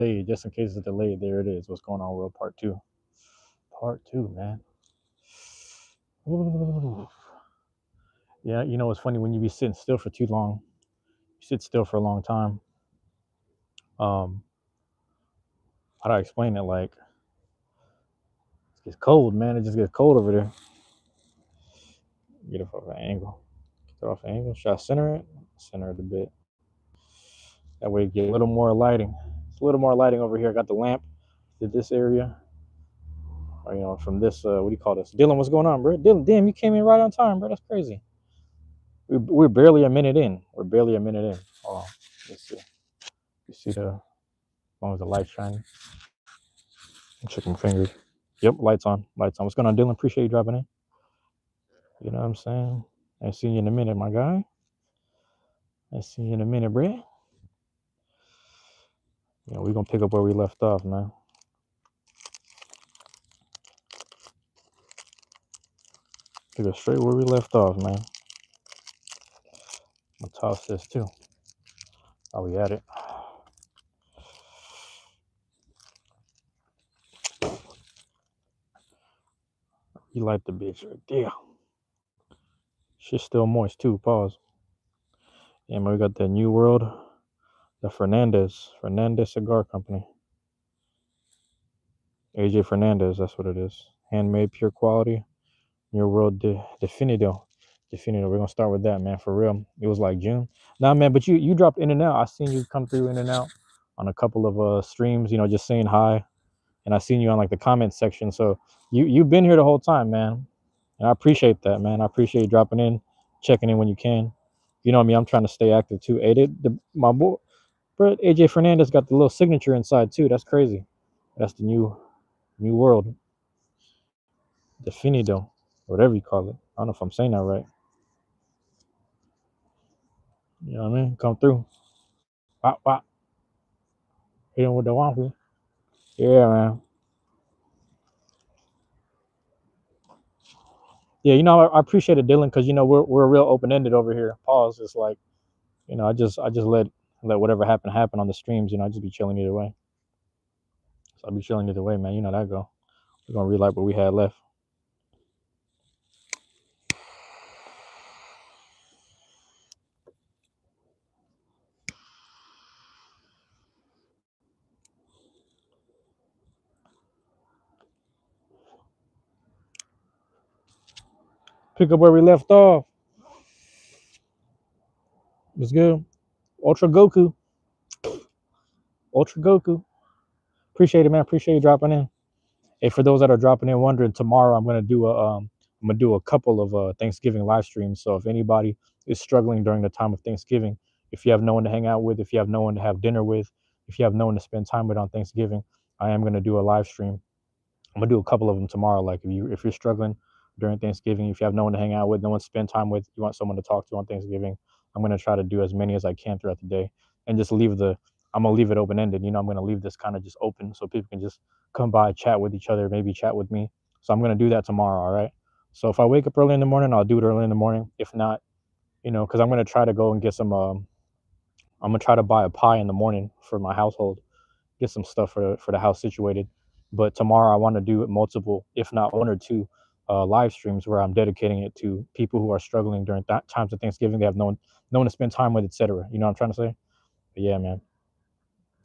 Hey, just in case it's delayed, there it is. What's going on, world? Part two. Part two, man. Ooh. Yeah, you know it's funny when you be sitting still for too long. You sit still for a long time. Um, how do I explain it? Like it gets cold, man. It just gets cold over there. Get it off an angle. Get it off an angle. Should I center it? Center it a bit. That way, you get a little more lighting. It's a little more lighting over here. I got the lamp. Did this area? Or, you know, from this. What do you call this? Dylan, what's going on, bro? Dylan, damn, you came in right on time, bro. That's crazy. We're barely a minute in. We're barely a minute in. Oh, let's see. You see the, as long as the light's shining. Check my fingers. Yep, lights on. Lights on. What's going on, Dylan? Appreciate you dropping in. You know what I'm saying? I see you in a minute, my guy. I see you in a minute, bruh. You know, we're going to pick up where we left off, man. Pick up straight where we left off, man. I'm going to toss this, too. Oh, we at it. You like the bitch right there. Shit's still moist, too. Pause. Yeah, man, we got the New World. The Fernandez Cigar Company. AJ Fernandez, that's what it is. Handmade, pure quality. New World Definido. We're gonna start with that, man. For real. It was like June. Nah, man, but you dropped in and out. I seen you come through in and out on a couple of streams, you know, just saying hi. And I seen you on like the comment section. So you've been here the whole time, man. And I appreciate that, man. I appreciate you dropping in, checking in when you can. You know what I mean? I'm trying to stay active too. My boy, bro, AJ Fernandez got the little signature inside too. That's crazy. That's the new world. Definido, whatever you call it. I don't know if I'm saying that right. You know what I mean? Come through. Wop, wop. Hit him with the waffle. Yeah, man. Yeah, you know, I appreciate it, Dylan, because you know we're real open ended over here. Pause. It's like, you know, I just let whatever happen on the streams. You know, I just be chilling either way. So I'll be chilling either way, man. You know that go. We're gonna relight what we had left. Pick up where we left off. It's good. Ultra Goku. Ultra Goku. Appreciate it, man. Appreciate you dropping in. Hey, for those that are dropping in, wondering, tomorrow I'm gonna do a couple of Thanksgiving live streams. So if anybody is struggling during the time of Thanksgiving, if you have no one to hang out with, if you have no one to have dinner with, if you have no one to spend time with on Thanksgiving, I am gonna do a live stream. I'm gonna do a couple of them tomorrow. Like if you're struggling during Thanksgiving, if you have no one to hang out with, no one to spend time with, you want someone to talk to on Thanksgiving, I'm gonna try to do as many as I can throughout the day, and just I'm gonna leave it open ended. You know, I'm gonna leave this kind of just open so people can just come by, chat with each other, maybe chat with me. So I'm gonna do that tomorrow. All right. So if I wake up early in the morning, I'll do it early in the morning. If not, you know, because I'm gonna try to go and get some. I'm gonna try to buy a pie in the morning for my household, get some stuff for the house situated. But tomorrow I want to do multiple, if not one or two, live streams where I'm dedicating it to people who are struggling during times of Thanksgiving. They have no one to spend time with, etc. You know what I'm trying to say? But yeah, man,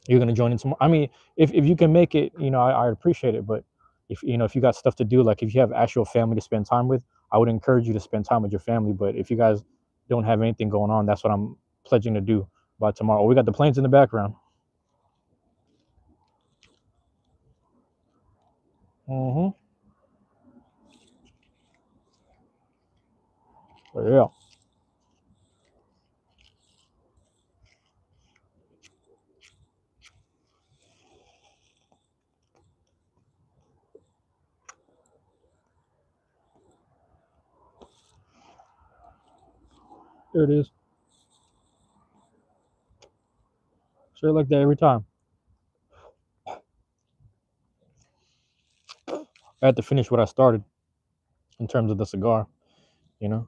you're gonna join in tomorrow. I mean, if you can make it, you know, I appreciate it. But if you got stuff to do, like if you have actual family to spend time with, I would encourage you to spend time with your family. But if you guys don't have anything going on, that's what I'm pledging to do by tomorrow. We got the planes in the background. Mm-hmm. But yeah, there it is. Straight like that every time. I had to finish what I started in terms of the cigar, you know?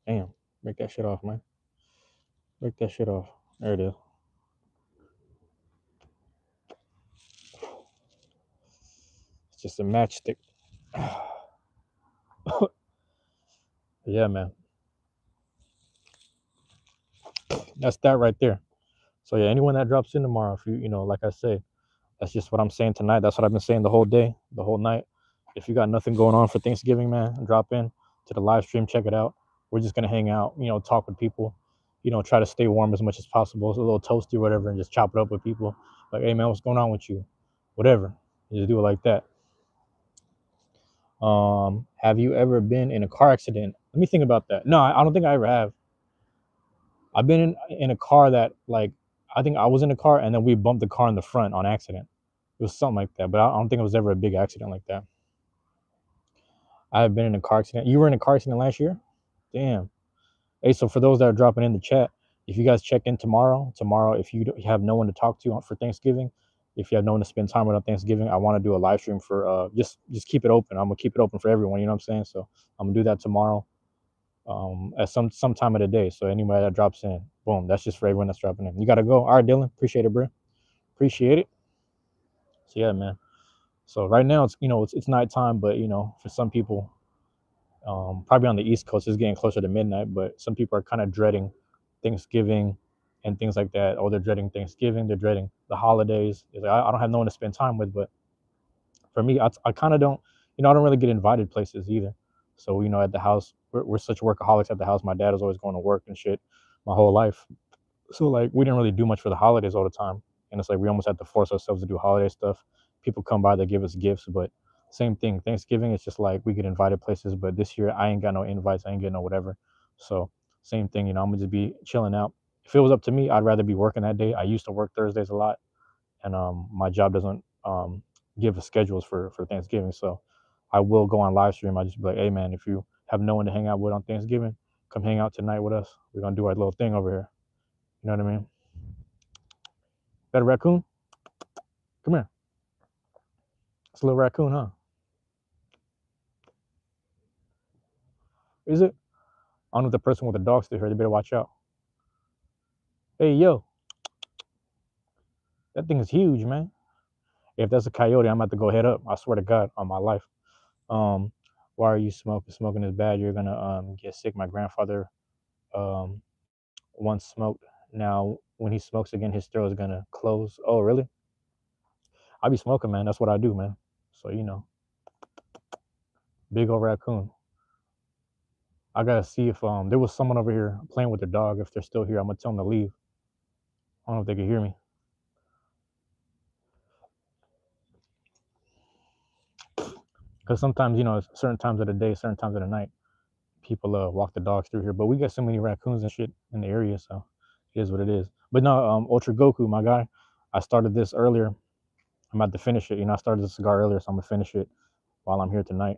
Damn. Break that shit off, man. Break that shit off. There it is. It's just a matchstick. Yeah, man. That's that right there. So yeah, anyone that drops in tomorrow, if like I say, that's just what I'm saying tonight. That's what I've been saying the whole day, the whole night. If you got nothing going on for Thanksgiving, man, drop in to the live stream, check it out. We're just gonna hang out, talk with people, try to stay warm as much as possible. It's a little toasty or whatever, and just chop it up with people. Like, hey man, what's going on with you? Whatever. Just do it like that. Have you ever been in a car accident? Let me think about that. No, I don't think I ever have. I've been in a car that, like, I think I was in a car and then we bumped the car in the front on accident. It was something like that, but I don't think it was ever a big accident like that. I have been in a car accident. You were in a car accident last year? Damn. Hey, so for those that are dropping in the chat, if you guys check in tomorrow, if you have no one to talk to for Thanksgiving, if you have no one to spend time with on Thanksgiving, I want to do a live stream for just keep it open. I'm gonna keep it open for everyone. You know what I'm saying? So I'm gonna do that tomorrow, at some time of the day. So anybody that drops in, boom, that's just for everyone that's dropping in. You gotta go. All right, Dylan, appreciate it, bro. Appreciate it. So yeah, man. So right now it's nighttime, but for some people, probably on the East Coast, it's getting closer to midnight. But some people are kind of dreading Thanksgiving and things like that. Oh, they're dreading Thanksgiving. They're dreading the holidays. It's like, I don't have no one to spend time with. But for me, I kind of don't. I don't really get invited places either. So at the house, we're such workaholics at the house. My dad is always going to work and shit my whole life. So like we didn't really do much for the holidays all the time, and it's like we almost had to force ourselves to do holiday stuff. People come by, they give us gifts, but same thing. Thanksgiving, it's just like we get invited places, but this year I ain't got no invites, I ain't getting no whatever. So same thing, I'm gonna just be chilling out. If it was up to me, I'd rather be working that day. I used to work Thursdays a lot, and my job doesn't give us schedules for Thanksgiving, so I will go on live stream. I just be like, hey man, if you have no one to hang out with on Thanksgiving, come hang out tonight with us. We're gonna do our little thing over here. You know what I mean? That a raccoon? Come here. It's a little raccoon, huh? Is it? I don't know if the person with the dog still here. They better watch out. Hey, yo, that thing is huge, man. If that's a coyote, I'm about to go head up. I swear to God, on my life. Um, why are you smoking? Smoking is bad. You're gonna get sick. My grandfather um once smoked. Now, when he smokes again, his throat is gonna close. Oh, really? I be smoking, man. That's what I do, man. So big old raccoon. I gotta see if there was someone over here playing with their dog. If they're still here, I'm gonna tell them to leave. I don't know if they can hear me. Because sometimes, certain times of the day, certain times of the night, people walk the dogs through here. But we got so many raccoons and shit in the area, so it is what it is. But no, Ultra Goku, my guy, I started this earlier. I'm about to finish it. I started the cigar earlier, so I'm gonna finish it while I'm here tonight.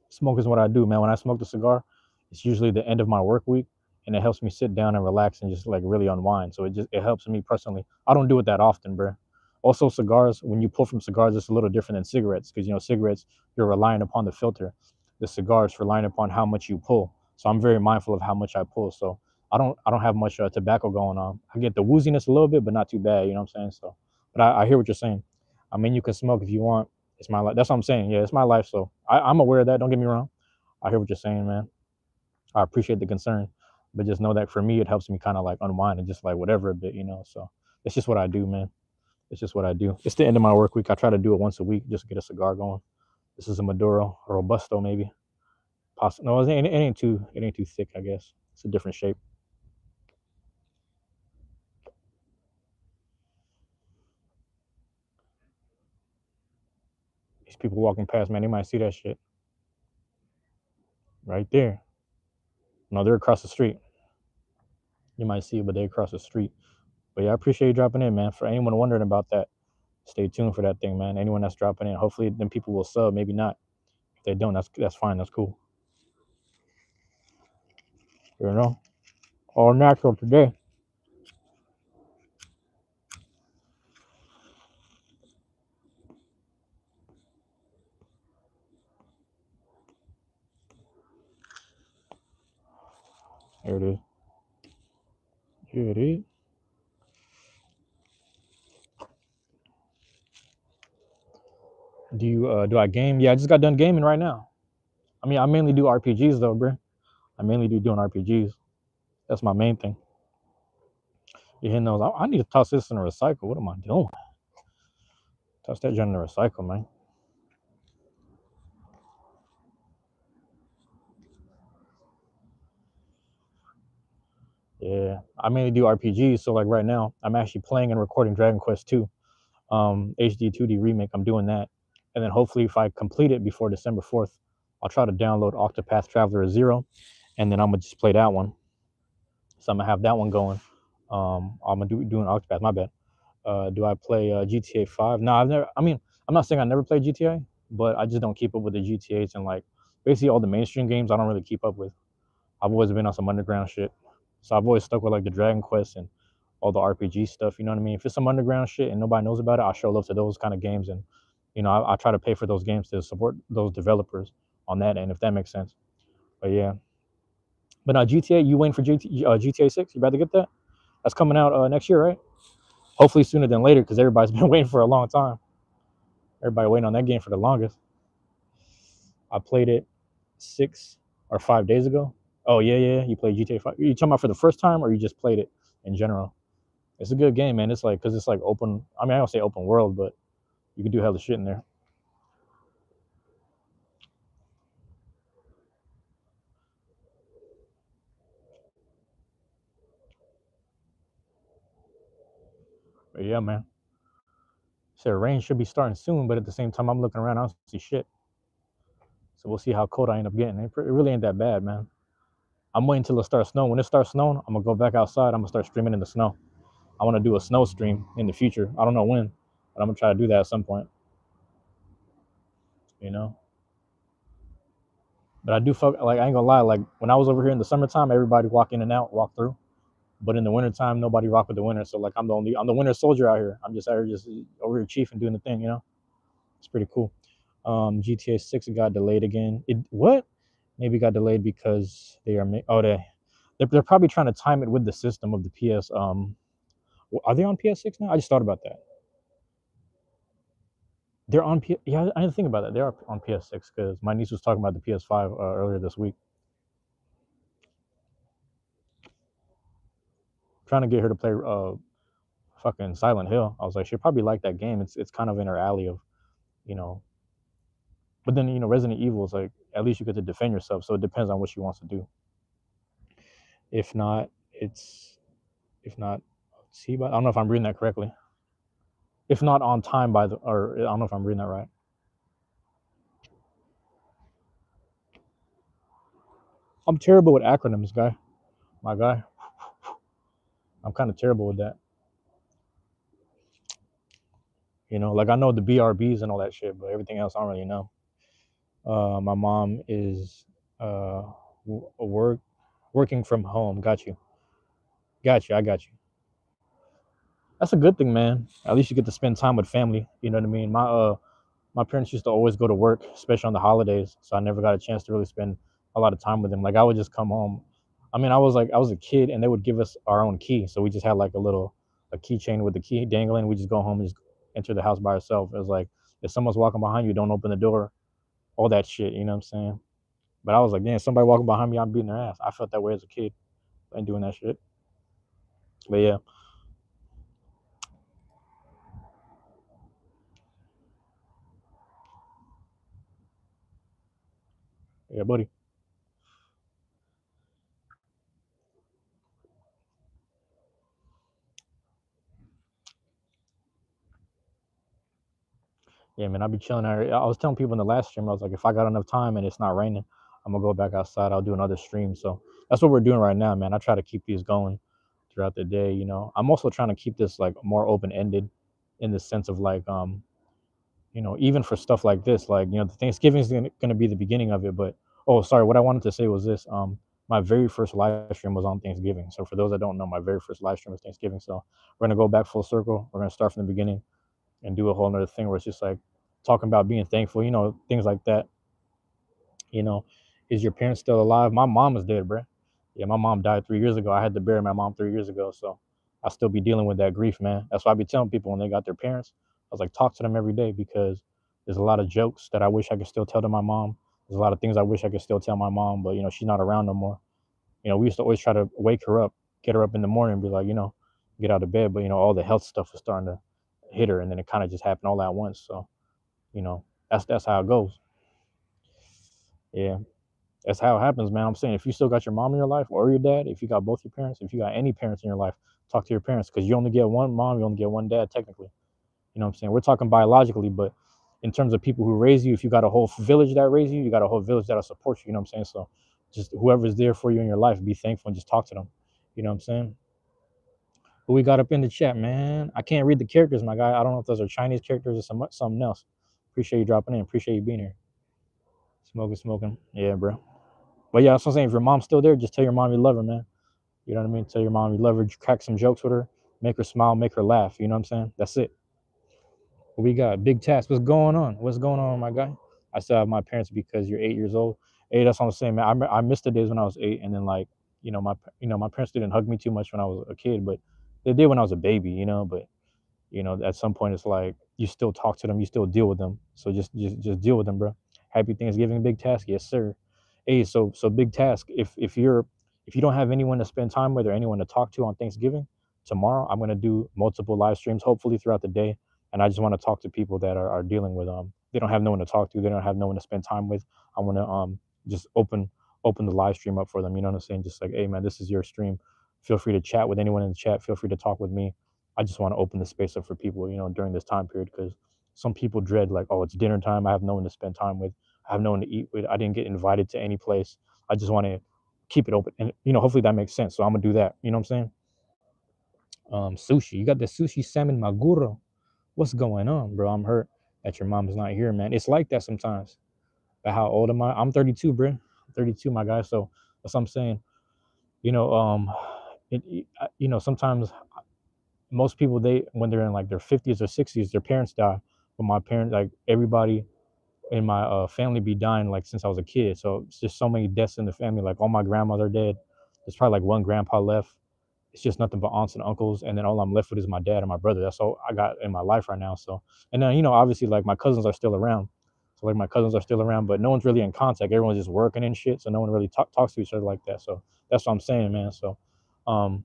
Smoke is what I do, man. When I smoke the cigar, it's usually the end of my work week, and it helps me sit down and relax and just like really unwind. So it helps me personally. I don't do it that often, bro. Also, cigars, when you pull from cigars, it's a little different than cigarettes because cigarettes, you're relying upon the filter. The cigars relying upon how much you pull. So I'm very mindful of how much I pull. So I don't have much tobacco going on. I get the wooziness a little bit, but not too bad. You know what I'm saying? So, but I hear what you're saying. I mean, you can smoke if you want. It's my life. That's what I'm saying. Yeah, it's my life. So I'm aware of that. Don't get me wrong. I hear what you're saying, man. I appreciate the concern, but just know that for me, it helps me kind of like unwind and just like whatever a bit. So it's just what I do, man. It's just what I do. It's the end of my work week. I try to do it once a week, just to get a cigar going. This is a Maduro, a Robusto, maybe. No, it ain't too thick. I guess it's a different shape. These people walking past, man, they might see that shit right there. No, they're across the street. You might see it, but they're across the street. But yeah, I appreciate you dropping in, man. For anyone wondering about that, stay tuned for that thing, man. Anyone that's dropping in, hopefully, then people will sub. Maybe not. If they don't, that's fine. That's cool. All natural today. Here it is. Here it is. Do I game? Yeah, I just got done gaming right now. I mean, I mainly do RPGs though, bro. I mainly do doing RPGs. That's my main thing. You hitting those? I need to toss this in a recycle. What am I doing? Toss that joint in the recycle, man. Yeah, I mainly do RPGs. So like right now, I'm actually playing and recording Dragon Quest 2, HD 2D remake. I'm doing that, and then hopefully, if I complete it before December 4th, I'll try to download Octopath Traveler Zero, and then I'm gonna just play that one. So I'm gonna have that one going. I'm gonna doing Octopath. My bad. Do I play GTA 5? No, I've never. I mean, I'm not saying I never played GTA, but I just don't keep up with the GTA's and like basically all the mainstream games. I don't really keep up with. I've always been on some underground shit, so I've always stuck with like the Dragon Quest and all the RPG stuff. You know what I mean? If it's some underground shit and nobody knows about it, I'll show love to those kind of games, and I try to pay for those games to support those developers on that end, if that makes sense. But yeah, but now GTA, you waiting for GTA 6? You about to get that? That's coming out next year, right? Hopefully sooner than later, because everybody's been waiting for a long time. Everybody waiting on that game for the longest. I played it 6 or 5 days ago. Oh yeah, yeah. You played GTA 5. You talking about for the first time, or you just played it in general? It's a good game, man. It's like because it's like open. I mean, I don't say open world, but you can do hella shit in there. But yeah, man. So rain should be starting soon, but at the same time, I'm looking around. I don't see shit. So we'll see how cold I end up getting. It really ain't that bad, man. I'm waiting till it starts snowing. When it starts snowing, I'm gonna go back outside. I'm gonna start streaming in the snow. I want to do a snow stream in the future. I don't know when, but I'm gonna try to do that at some point. You know. But I do fuck like I ain't gonna lie. Like when I was over here in the summertime, everybody walk in and out, walk through. But in the wintertime, nobody rock with the winter. So like I'm the winter soldier out here. I'm just out here just over here chief and doing the thing. It's pretty cool. GTA 6 got delayed again. It what? Maybe got delayed because they are they're probably trying to time it with the system of the PS. Are they on PS6 now? I just thought about that. They're on P. Yeah, I didn't think about that. They are on PS6 because my niece was talking about the PS5 earlier this week. Trying to get her to play fucking Silent Hill. I was like, she'll probably like that game. It's kind of in her alley of, you know. But then Resident Evil is like at least you get to defend yourself. So it depends on what she wants to do. If not, it's if not. See, but I don't know if I'm reading that correctly. If not on time by the, or I don't know if I'm reading that right. I'm terrible with acronyms, guy. My guy. I'm kind of terrible with that. Like I know the BRBs and all that shit, but everything else I don't really know. My mom is working from home. Got you. Got you. I got you. That's a good thing, man. At least you get to spend time with family. You know what I mean? My parents used to always go to work, especially on the holidays, so I never got a chance to really spend a lot of time with them. Like I would just come home. I mean, I was a kid, and they would give us our own key, so we just had like a keychain with the key dangling. We just go home and just enter the house by ourselves. It was like if someone's walking behind you, don't open the door. All that shit. You know what I'm saying? But I was like, damn, somebody walking behind me, I'm beating their ass. I felt that way as a kid. I ain't doing that shit. But yeah, yeah, buddy. Yeah, man, I'll be chilling out here. I was telling people in the last stream, I was like, if I got enough time and it's not raining, I'm gonna go back outside. I'll do another stream. So that's what we're doing right now, man. I try to keep these going throughout the day. I'm also trying to keep this like more open ended, in the sense of like, even for stuff like this, like the Thanksgiving is gonna be the beginning of it. But oh, sorry, what I wanted to say was this. My very first live stream was on Thanksgiving. So for those that don't know, my very first live stream was Thanksgiving. So we're gonna go back full circle. We're gonna start from the beginning and do a whole nother thing where it's just like talking about being thankful, things like that. You know, is your parents still alive? My mom is dead, bro. Yeah, my mom died 3 years ago. I had to bury my mom 3 years ago, so I still be dealing with that grief, man. That's why I be telling people when they got their parents, I was like, talk to them every day because There's a lot of jokes that I wish I could still tell to my mom. There's a lot of things I wish I could still tell my mom, but she's not around no more. We used to always try to wake her up, get her up in the morning, and be like, get out of bed. But all the health stuff was starting to hit her, and then it kind of just happened all at once. So that's how it goes. Yeah, that's how it happens, man. I'm saying if you still got your mom in your life or your dad, if you got both your parents, if you got any parents in your life, talk to your parents because you only get one mom, you only get one dad, technically. You know what I'm saying? We're talking biologically, but in terms of people who raise you, if you got a whole village that raise you, you got a whole village that'll support you. You know what I'm saying? So just whoever's there for you in your life, be thankful and just talk to them. You know what I'm saying? Who we got up in the chat, man? I can't read the characters, my guy. I don't know if those are Chinese characters or something else. Appreciate you dropping in. Appreciate you being here. Smoking. Yeah, bro. But yeah, that's what I'm saying. If your mom's still there, just tell your mom you love her, man. You know what I mean? Tell your mom you love her, crack some jokes with her, make her smile, make her laugh. You know what I'm saying? That's it. We got big task. What's going on? What's going on, my guy? I still have my parents because you're 8 years old. Hey, that's what I'm saying, man. I missed the days when I was 8, and then like, my parents didn't hug me too much when I was a kid, but they did when I was a baby, But at some point, it's like you still talk to them, you still deal with them. So just deal with them, bro. Happy Thanksgiving, big task, yes sir. Hey, so big task. If you don't have anyone to spend time with or anyone to talk to on Thanksgiving, tomorrow I'm gonna do multiple live streams, hopefully throughout the day, and I just want to talk to people that are dealing with they don't have no one to talk to, they don't have no one to spend time with. I want to just open the live stream up for them. You know what I'm saying? Just like, hey man, this is your stream. Feel free to chat with anyone in the chat. Feel free to talk with me. I just want to open the space up for people, during this time period because some people dread like, oh, it's dinner time. I have no one to spend time with. I have no one to eat with. I didn't get invited to any place. I just want to keep it open, and hopefully that makes sense. So I'm gonna do that. You know what I'm saying? Sushi. You got the sushi salmon maguro. What's going on, bro? I'm hurt that your mom's not here, man. It's like that sometimes. But how old am I? I'm 32, bro. I'm 32, my guy. So that's what I'm saying. You know, sometimes most people when they're in like their 50s or 60s, their parents die. But my parents, like everybody in my family, be dying like since I was a kid. So it's just so many deaths in the family. Like all my grandmas are dead. There's probably like one grandpa left. It's just nothing but aunts and uncles, and then all I'm left with is my dad and my brother. That's all I got in my life right now. So, and then obviously like my cousins are still around. So like my cousins are still around, but no one's really in contact. Everyone's just working and shit. So no one really talks to each other like that. So that's what I'm saying, man. So, um,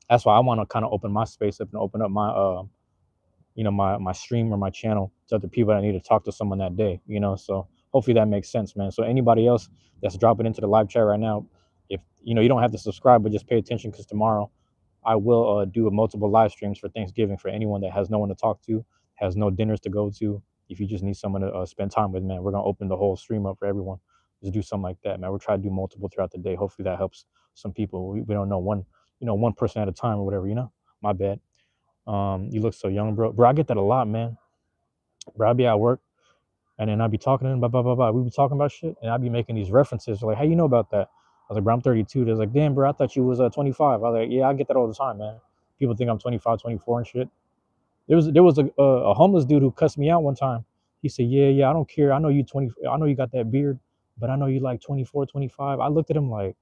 that's why I want to kind of open my space up and open up my my stream or my channel to other people that need to talk to someone that day. So hopefully that makes sense, man. So anybody else that's dropping into the live chat right now, if you don't have to subscribe, but just pay attention because tomorrow I will do multiple live streams for Thanksgiving for anyone that has no one to talk to, has no dinners to go to. If you just need someone to spend time with, man, we're gonna open the whole stream up for everyone. Just do something like that, man. We're trying to do multiple throughout the day. Hopefully that helps some people. We don't know one person at a time or whatever. My bad. You look so young, bro. Bro, I get that a lot, man. Bro, I be at work and then I be talking to them, blah, blah, blah, blah. We be talking about shit and I be making these references. Like, how you know about that? I was like, bro, I'm 32. They're like, damn, bro, I thought you was 25. I was like, yeah, I get that all the time, man. People think I'm 25, 24 and shit. There was a homeless dude who cussed me out one time. He said, yeah, I don't care. I know you 20. I know you got that beard, but I know you like 24, 25. I looked at him like,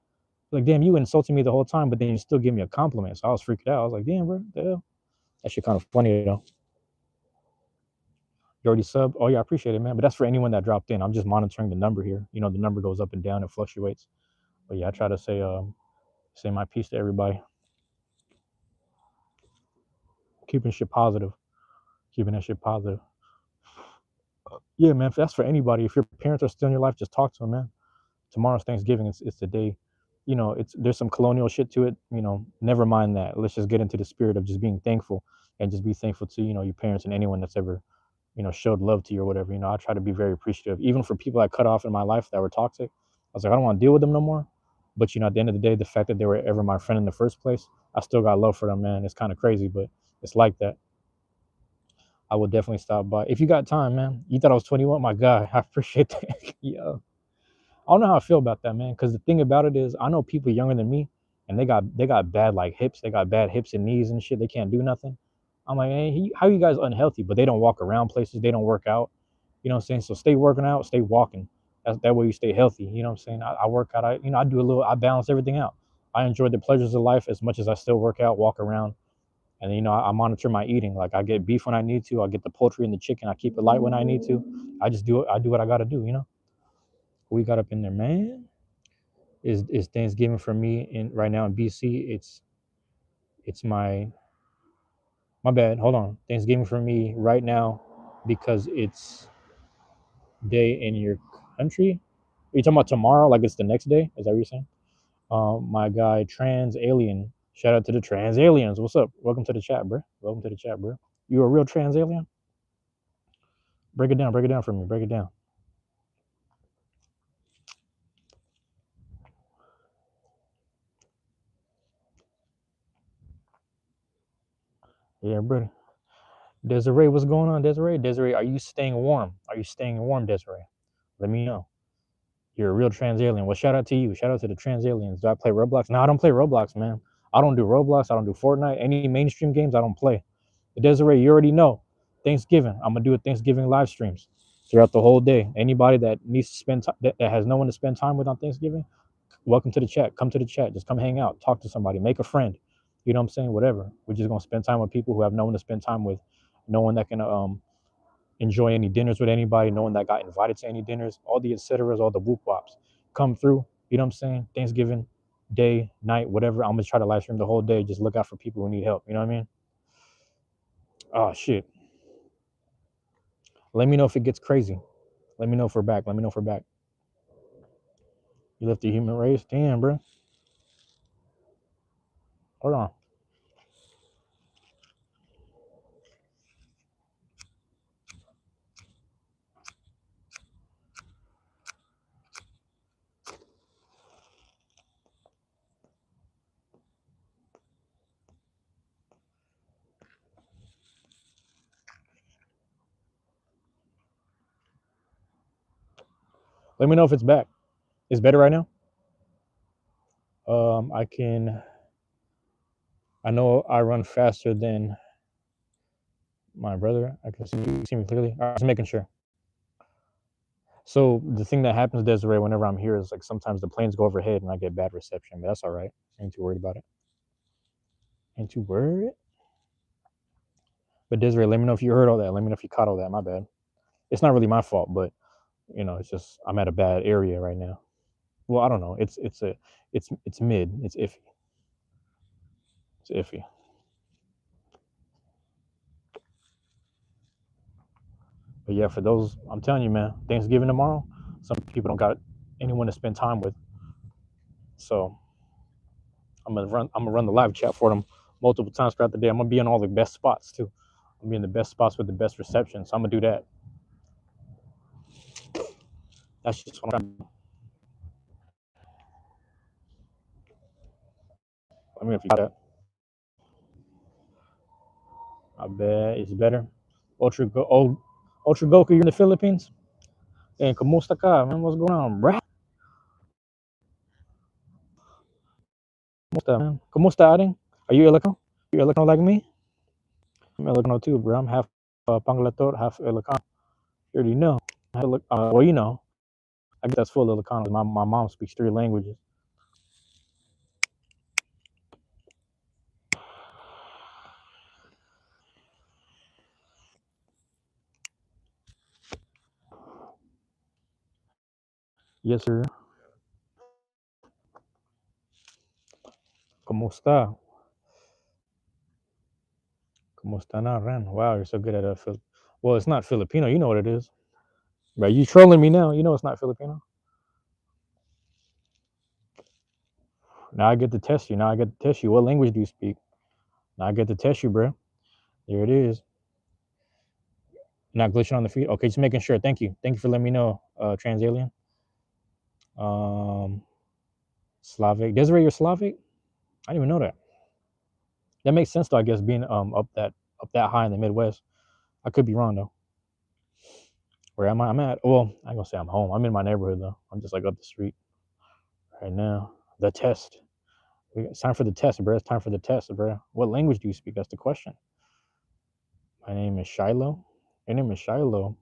damn, you insulting me the whole time, but then you still give me a compliment. So I was freaking out. I was like, damn, bro, the hell? That shit kind of funny, though. You already subbed? Oh yeah, I appreciate it, man. But that's for anyone that dropped in. I'm just monitoring the number here. The number goes up and down, it fluctuates. But yeah, I try to say my piece to everybody. Keeping shit positive. Keeping that shit positive. Yeah, man. That's for anybody. If your parents are still in your life, just talk to them, man. Tomorrow's Thanksgiving. It's the day. There's some colonial shit to it. Never mind that. Let's just get into the spirit of just being thankful and just be thankful to your parents and anyone that's ever showed love to you or whatever. I try to be very appreciative, even for people I cut off in my life that were toxic. I was like, I don't want to deal with them no more. But at the end of the day, the fact that they were ever my friend in the first place, I still got love for them, man. It's kind of crazy, but it's like that. I will definitely stop by if you got time, man. You thought I was 21, my guy. I appreciate that. Yeah, I don't know how I feel about that, man. Because the thing about it is, I know people younger than me, and they got bad like hips. They got bad hips and knees and shit. They can't do nothing. I'm like, hey, how are you guys unhealthy? But they don't walk around places. They don't work out. You know what I'm saying? So stay working out, stay walking. That way you stay healthy. You know what I'm saying? I work out. I do a little. I balance everything out. I enjoy the pleasures of life as much as I still work out, walk around, And then, I monitor my eating. Like I get beef when I need to. I get the poultry and the chicken. I keep it light when I need to. I just do it. I do what I gotta do. We got up in there, man. Is Thanksgiving for me in right now in BC? It's my bad. Hold on. Thanksgiving for me right now because it's day in your country. Are you talking about tomorrow? Like it's the next day? Is that what you're saying? My guy Trans Alien. Shout out to the Trans Aliens. What's up? Welcome to the chat, bro. Welcome to the chat, bro. You a real Trans Alien? Break it down. Break it down for me. Break it down. Yeah, brother. Desiree, what's going on, Desiree? Desiree, are you staying warm? Are you staying warm, Desiree? Let me know. You're a real trans alien. Well, shout out to you. Shout out to the trans aliens. Do I play Roblox? No, I don't play Roblox, man. I don't do Roblox. I don't do Fortnite. Any mainstream games, I don't play. But Desiree, you already know. Thanksgiving. I'm gonna do a Thanksgiving live streams throughout the whole day. Anybody that needs to spend time that has no one to spend time with on Thanksgiving, welcome to the chat. Come to the chat. Just come hang out. Talk to somebody. Make a friend. You know what I'm saying? Whatever. We're just gonna spend time with people who have no one to spend time with. No one that can enjoy any dinners with anybody, no one that got invited to any dinners, all the et ceteras, all the whoop wops come through. You know what I'm saying? Thanksgiving day, night, whatever. I'm gonna try to live stream the whole day. Just look out for people who need help. You know what I mean? Oh shit. Let me know if it gets crazy. Let me know if we're back. Let me know if we're back. You left the human race? Damn, bro. Hold on. Let me know if it's back. It's better right now. I know I run faster than my brother. I can see me clearly. All right, just making sure. So the thing that happens, Desiree, whenever I'm here is like sometimes the planes go overhead and I get bad reception, but that's all right. Ain't too worried about it. Ain't too worried. But Desiree, let me know if you heard all that. Let me know if you caught all that. My bad. It's not really my fault, but it's just I'm at a bad area right now. Well, I don't know. It's mid. It's iffy. It's iffy. But yeah, for those, I'm telling you, man, Thanksgiving tomorrow, some people don't got anyone to spend time with. So I'm gonna run the live chat for them multiple times throughout the day. I'm gonna be in all the best spots too. I'm gonna be in the best spots with the best reception. So I'm gonna do that. That's just what I'm. I mean, if you got that, I bet it's better. Ultra Goku, you're in the Philippines. And kumusta ka, man? What's going on, bruh? Kumusta, man? Kumusta, Aring? Are you Ilocano? You Ilocano like me? I'm Ilocano too, bro. I'm half Pangalator, half Ilocano. You already know. Well, I guess that's full Ilocano. My mom speaks 3 languages. Yes, sir. Kumusta? Kumusta na, Ran? Wow, you're so good at well, it's not Filipino. You know what it is. Right, you trolling me now. You know it's not Filipino. Now I get to test you. Now I get to test you. What language do you speak? Now I get to test you, bro. There it is. Not glitching on the feed. Okay, just making sure. Thank you. Thank you for letting me know, trans alien. Um, Slavic. Desiree, you're Slavic? I didn't even know that. That makes sense though, I guess, being up that high in the Midwest. I could be wrong though. Where am I? I'm at. Well, I'm gonna say I'm home. I'm in my neighborhood though. I'm just like up the street right now. The test. It's time for the test, bro. It's time for the test, bro. What language do you speak? That's the question. My name is Shiloh. Your name is Shiloh.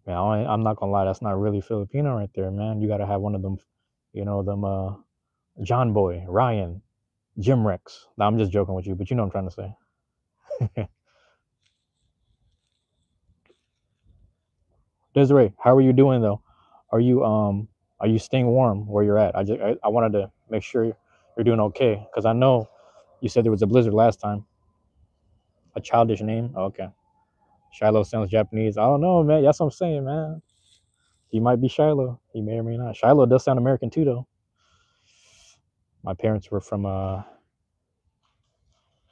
Man, I'm not gonna lie. That's not really Filipino right there, man. You gotta have one of them, them John Boy, Ryan. Gym Rex. No, I'm just joking with you, but you know what I'm trying to say. Desiree, how are you doing though? Are you staying warm where you're at? I wanted to make sure you're doing okay because I know you said there was a blizzard last time. A childish name. Oh, okay. Shiloh sounds Japanese. I don't know, man. That's what I'm saying, man. He might be Shiloh. He may or may not. Shiloh does sound American too, though. My parents were from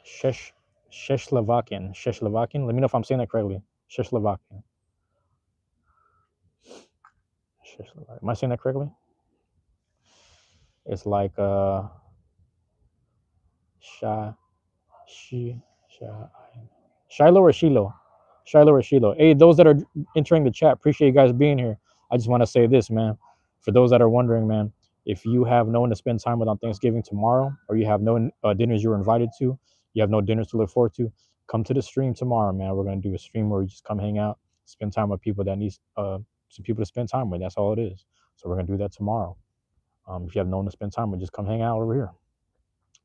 Czech, Czechoslovakian. Czechoslovakian. Let me know if I'm saying that correctly. Czechoslovakian. Czechoslovakian. Am I saying that correctly? It's like Sha, Shi, Sha, Shiloh or Shiloh? Shiloh or Shiloh? Hey, those that are entering the chat, appreciate you guys being here. I just want to say this, man. For those that are wondering, man, if you have no one to spend time with on Thanksgiving tomorrow, or you have no dinners you were invited to, you have no dinners to look forward to, come to the stream tomorrow, man. We're gonna do a stream where you just come hang out, spend time with people that needs some people to spend time with. That's all it is. So we're gonna do that tomorrow. If you have no one to spend time with, just come hang out over here.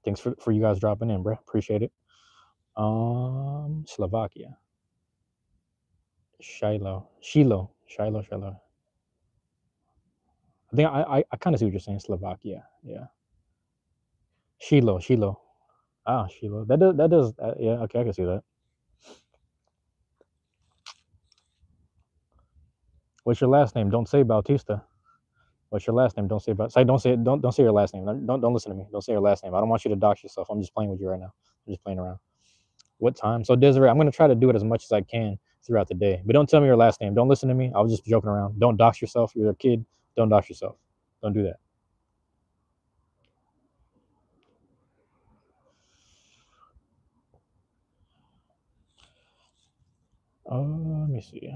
Thanks for you guys dropping in, bro. Appreciate it. Slovakia. Shiloh. I think I kind of see what you're saying. Slovakia. Yeah. Shiloh. Ah, Shiloh. That does. Yeah. Okay, I can see that. What's your last name? Don't say Bautista. What's your last name? Don't say about. Say don't say it. Don't say your last name. Don't listen to me. Don't say your last name. I don't want you to dox yourself. I'm just playing with you right now. I'm just playing around. What time? So Desiree, I'm gonna try to do it as much as I can throughout the day. But don't tell me your last name. Don't listen to me. I was just joking around. Don't dox yourself. You're a kid. Don't dox yourself. Don't do that. Let me see.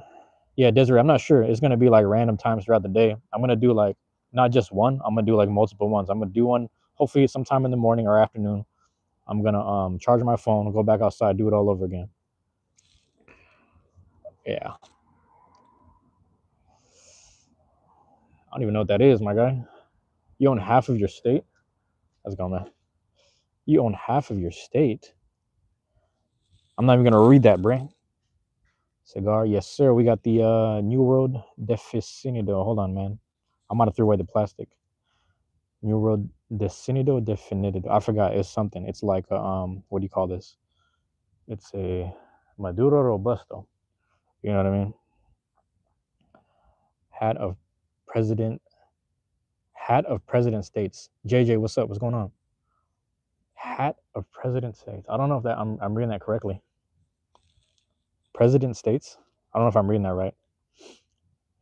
Yeah, Desiree, I'm not sure. It's gonna be like random times throughout the day. I'm gonna do like not just one. I'm gonna do like multiple ones. I'm gonna do one hopefully sometime in the morning or afternoon. I'm gonna charge my phone, go back outside, do it all over again. Yeah. I don't even know what that is, my guy. You own half of your state? How's it going, man? You own half of your state? I'm not even gonna read that, Bray. Cigar, yes, sir. We got the New World Definido. Hold on, man. I'm gonna throw away the plastic. New World Definido. I forgot. It's something. It's like what do you call this? It's a Maduro Robusto. You know what I mean? Hat of President. Hat of President States. JJ, what's up? What's going on? Hat of President States. I don't know if that I'm reading that correctly. President States. I don't know if I'm reading that right.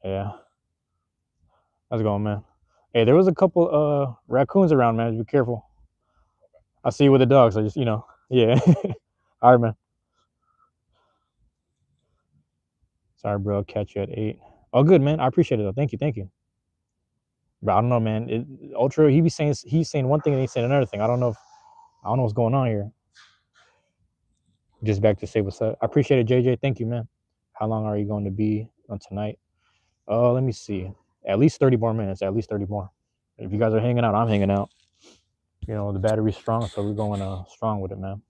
Yeah. How's it going, man? Hey, there was a couple raccoons around, man. Be careful. I see you with the dogs. I just yeah. All right, man. Sorry, bro. I'll catch you at 8. Oh, good, man. I appreciate it though. Thank you. But I don't know, man. Ultra, he's saying one thing and he's saying another thing. I don't know what's going on here. Just back to say what's up. I appreciate it, JJ. Thank you, man. How long are you going to be on tonight? Let me see. At least 30 more minutes. At least 30 more. If you guys are hanging out, I'm hanging out. You know, the battery's strong, so we're going strong with it, man.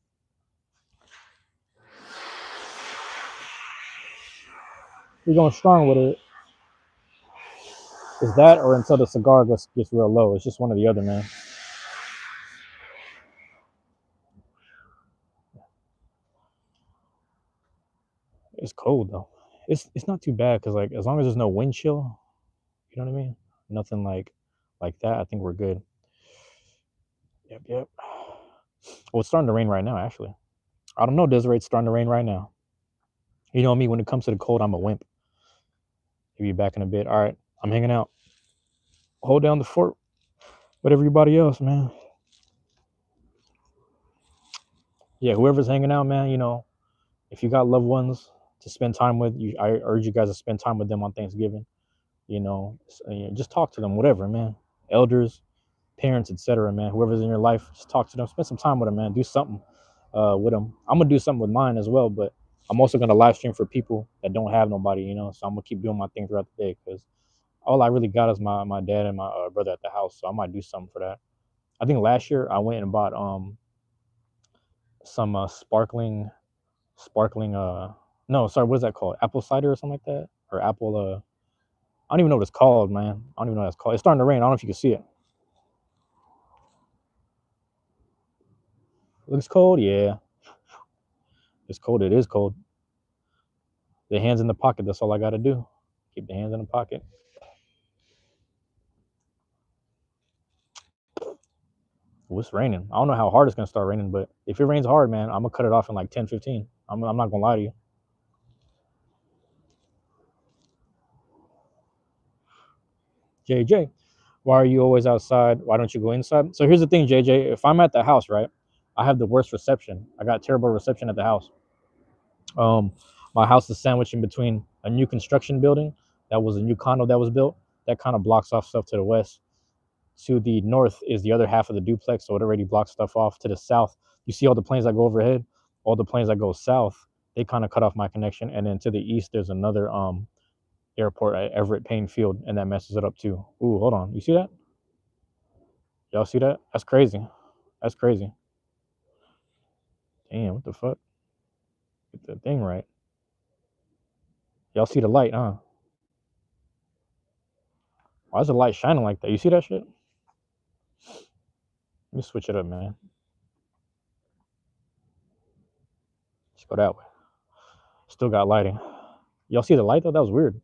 We're going strong with it. Is that or until the cigar gets real low? It's just one or the other, man. It's cold though. It's not too bad because like as long as there's no wind chill, you know what I mean? Nothing like that. I think we're good. Yep. Well, it's starting to rain right now, actually. I don't know, Desiree. It's starting to rain right now. You know me, when it comes to the cold, I'm a wimp. He'll be back in a bit. All right, I'm hanging out. Hold down the fort with everybody else, man. Yeah, whoever's hanging out, man, you know, if you got loved ones to spend time with, I urge you guys to spend time with them on Thanksgiving. You know, just talk to them, whatever, man. Elders, parents, etc., man. Whoever's in your life, just talk to them. Spend some time with them, man. Do something with them. I'm gonna do something with mine as well, but I'm also gonna live stream for people that don't have nobody, you know. So I'm gonna keep doing my thing throughout the day because all I really got is my dad and my brother at the house. So I might do something for that. I think last year I went and bought some sparkling no, sorry, what is that called? Apple cider or something like that? Or apple I don't even know what it's called, man. I don't even know what it's called. It's starting to rain. I don't know if you can see it. Looks cold, yeah. It's cold. It is cold. The hands in the pocket. That's all I gotta do. Keep the hands in the pocket. Well, it's raining. I don't know how hard it's gonna start raining, but if it rains hard, man, I'm gonna cut it off in like 10, 15. I'm not gonna lie to you. JJ, why are you always outside? Why don't you go inside? So here's the thing, JJ. If I'm at the house, right, I have the worst reception. I got terrible reception at the house. Um, my house is sandwiched in between a new construction building that was a new condo that was built. That kind of blocks off stuff to the west. To the north is the other half of the duplex, so it already blocks stuff off. To the south, you see all the planes that go overhead, all the planes that go south, they kind of cut off my connection. And then to the east, there's another airport at Everett Payne Field, and that messes it up too. Ooh, hold on, you see that? Y'all see that? That's crazy. That's crazy. Damn, what the fuck? Get the thing right. Y'all see the light, huh? Why is the light shining like that? You see that shit? Let me switch it up, man. Let's go that way. Still got lighting. Y'all see the light though? That was weird.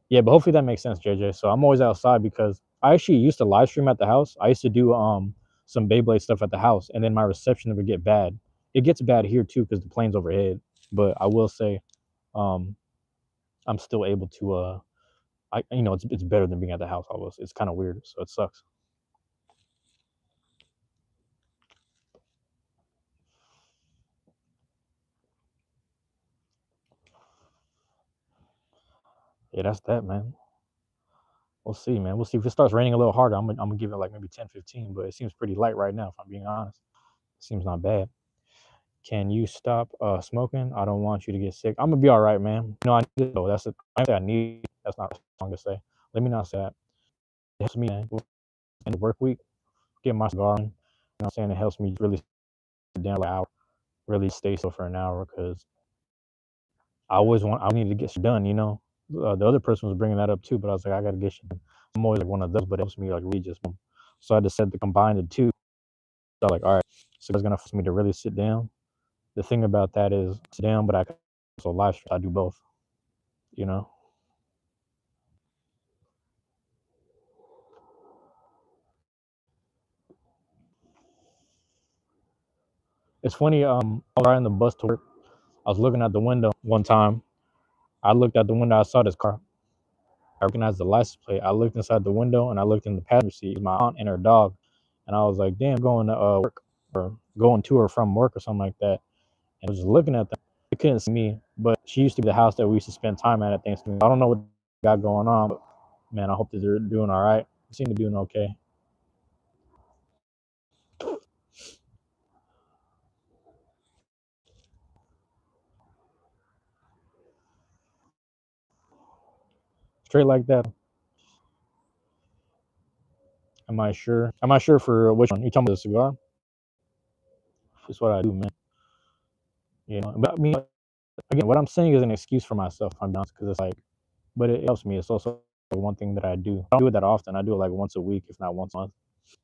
Yeah, but hopefully that makes sense, JJ. So I'm always outside because I actually used to live stream at the house. I used to do some Beyblade stuff at the house, and then my reception would get bad. It gets bad here too because the plane's overhead. But I will say, um, I'm still able to it's better than being at the house almost. It's kind of weird, so it sucks. Yeah, that's that, man. We'll see, man. We'll see if it starts raining a little harder. I'm gonna give it like maybe 10, 15, but it seems pretty light right now, if I'm being honest. Seems not bad. Can you stop smoking? I don't want you to get sick. I'm gonna be all right, man. You know, I need it though. That's it. I say I need. That's not wrong to say. Let me not say that. It helps me, man. In the work week, get my cigar. You know what I'm saying? It helps me really sit down like an hour, really stay still for an hour because I need to get shit done. You know, the other person was bringing that up too, but I was like, I gotta get shit done. I'm always like one of those, but it helps me like really just. Boom. So I just said to combine the two. So like, all right, so it's gonna force me to really sit down. The thing about that is sit down, but I can also live stream. I do both. You know. It's funny. I was riding the bus to work. I was looking at the window one time. I looked out the window. I saw this car. I recognized the license plate. I looked inside the window and I looked in the passenger seat. It was my aunt and her dog, and I was like, "Damn, going to work or going to or from work or something like that." And I was just looking at them. They couldn't see me, but she used to be the house that we used to spend time at Thanksgiving. I don't know what they got going on, but man, I hope that they're doing all right. They seem to be doing okay. Straight like that. Am I sure? Am I sure for which one? You talking about the cigar? That's what I do, man. You know, but I mean, again, what I'm saying is an excuse for myself. I'm honest, because it's like, but it helps me. It's also one thing that I do. I don't do it that often. I do it like once a week, if not once a month.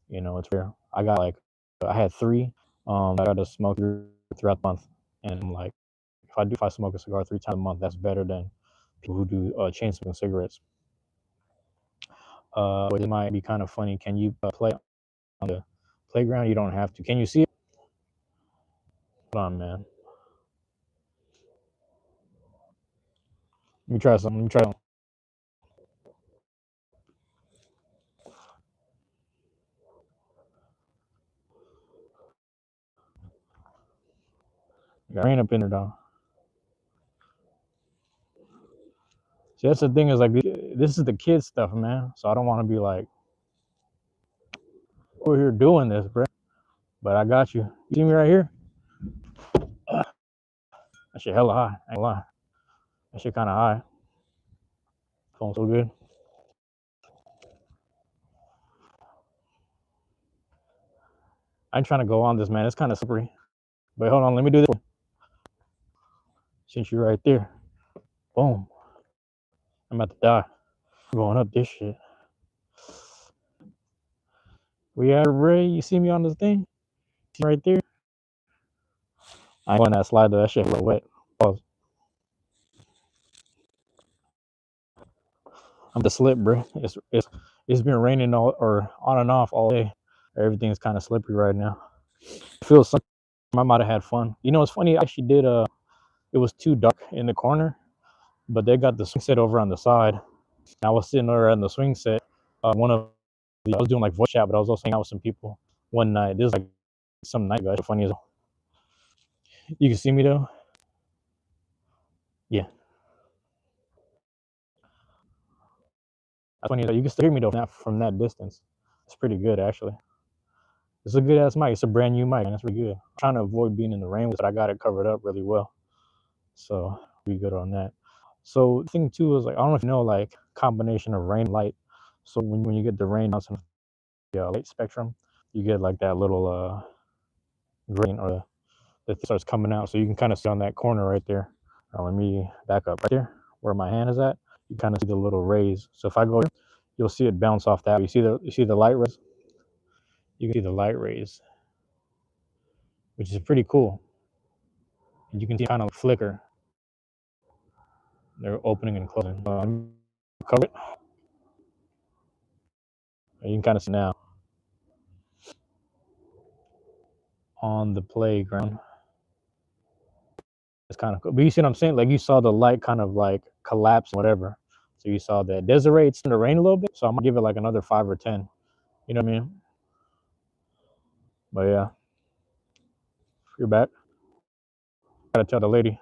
You know, it's rare. I had three. I got to smoke throughout the month, and I'm like, if I smoke a cigar 3 times a month, that's better than people who do chain smoking cigarettes. But it might be kind of funny. Can you play on the playground? You don't have to. Can you see it? Hold on, man. Let me try something. Let me try something. Got rain up in there, dog. See, that's the thing is like this is the kids stuff, man. So I don't want to be like we're here doing this, bro. But I got you. You see me right here? That shit hella high. I ain't gonna lie. That shit kind of high. Feeling so good. I ain't trying to go on this, man. It's kind of slippery. But hold on, let me do this since you're right there. Boom. I'm about to die. I'm going up this shit. We at Ray. You see me on the thing? Right there. I ain't on that slide though. That shit a little wet. Pause. I'm the slip, bro. It's been raining all or on and off all day. Everything's kind of slippery right now. It feels some. I might have had fun. You know, it's funny. I actually did. It was too dark in the corner, but they got the swing set over on the side. And I was sitting there on the swing set. One of I was doing like voice chat, but I was also hanging out with some people one night. This is like some night guys. Funny as well. You can see me though. Yeah, that's funny. You can still hear me though from that distance. It's pretty good actually. It's a good ass mic. It's a brand new mic, and it's really good. I'm trying to avoid being in the rain, but I got it covered up really well, so we good on that. So the thing too is like I don't know if you know like combination of rain and light. So when you get the rain on some light spectrum, you get like that little green or the thing starts coming out. So you can kind of see on that corner right there. Let me back up right there where my hand is at. You kind of see the little rays. So if I go here, you'll see it bounce off that. You see the light rays. You can see the light rays, which is pretty cool. And you can see kind of flicker. They're opening and closing. Cover it. You can kind of see now on the playground. It's kind of cool. But you see what I'm saying? Like you saw the light kind of like collapse, whatever. So you saw that. Desiree, it's starting to rain a little bit. So I'm gonna give it like another 5 or 10. You know what I mean? But yeah, you're back. Gotta tell the lady.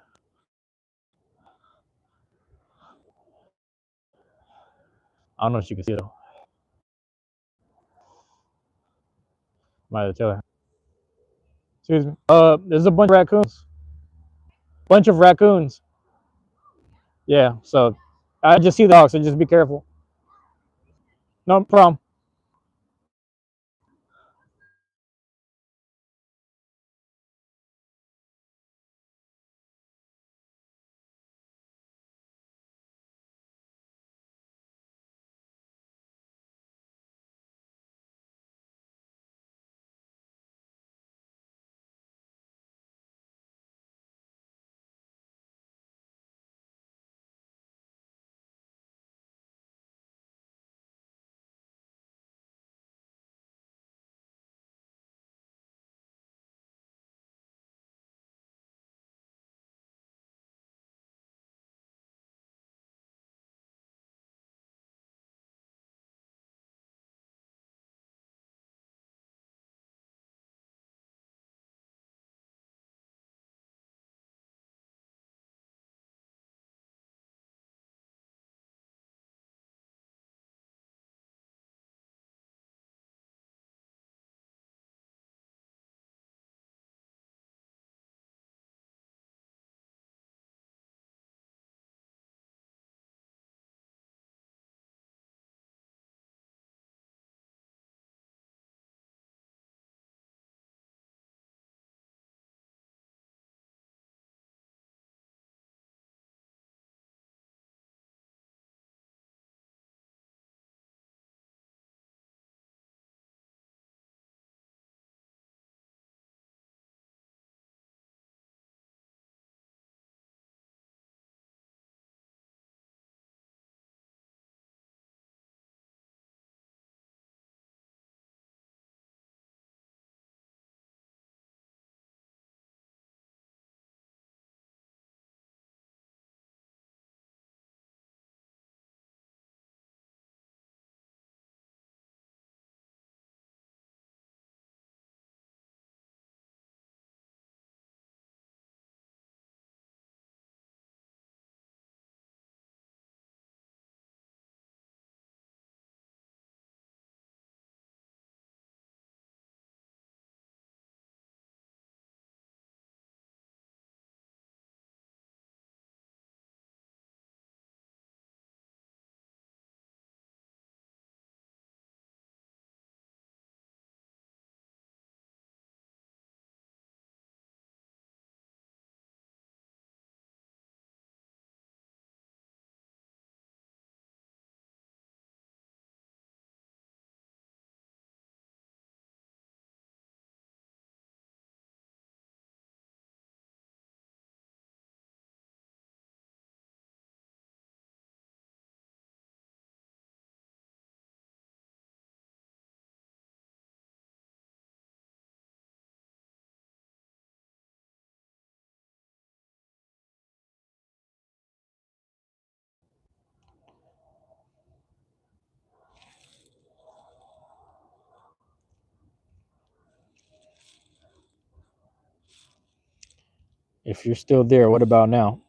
I don't know if she can see it though. Might have to tell her. Excuse me. There's a bunch of raccoons. Bunch of raccoons. Yeah. So I just see the dog. So just be careful. No problem. If you're still there, what about now?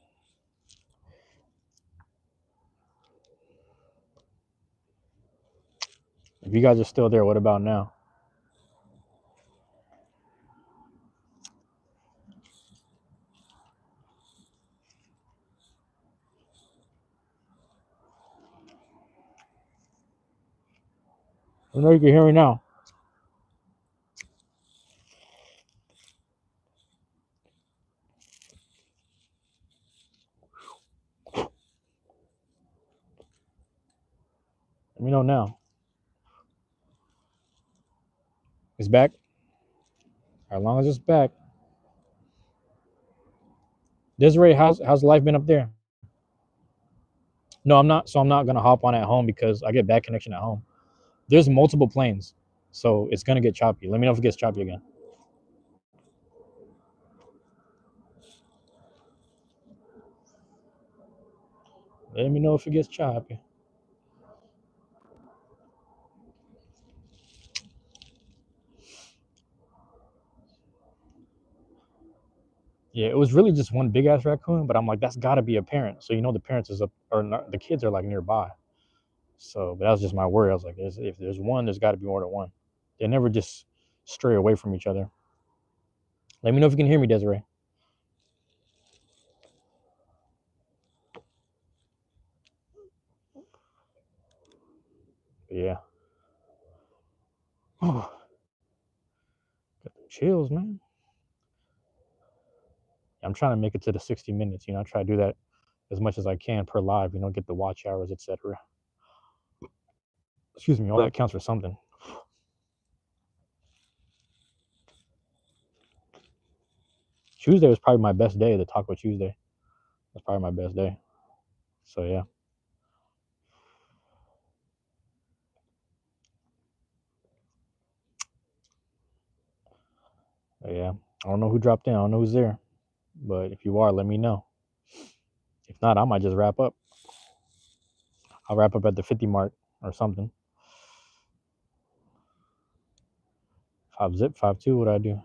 If you guys are still there, what about now? I know you can hear me now. Let me know now. It's back. As long as it's back. Desiree, how's life been up there? No, I'm not. So I'm not gonna hop on at home because I get bad connection at home. There's multiple planes, so it's gonna get choppy. Let me know if it gets choppy again. Let me know if it gets choppy. Yeah, it was really just one big ass raccoon, but I'm like, that's got to be a parent. So the parents is up, or not, the kids are like nearby. So, but that was just my worry. I was like, if there's one, there's got to be more than one. They never just stray away from each other. Let me know if you can hear me, Desiree. But yeah. Oh, got the chills, man. I'm trying to make it to the 60 minutes. I try to do that as much as I can per live. Get the watch hours, etc. Excuse me. All that counts for something. Tuesday was probably my best day. The Taco Tuesday was probably my best day. So yeah. But yeah. I don't know who dropped in. I don't know who's there. But if you are, let me know. If not, I might just wrap up. I'll wrap up at the 50 mark or something. 5 zip, 5-2. What I do?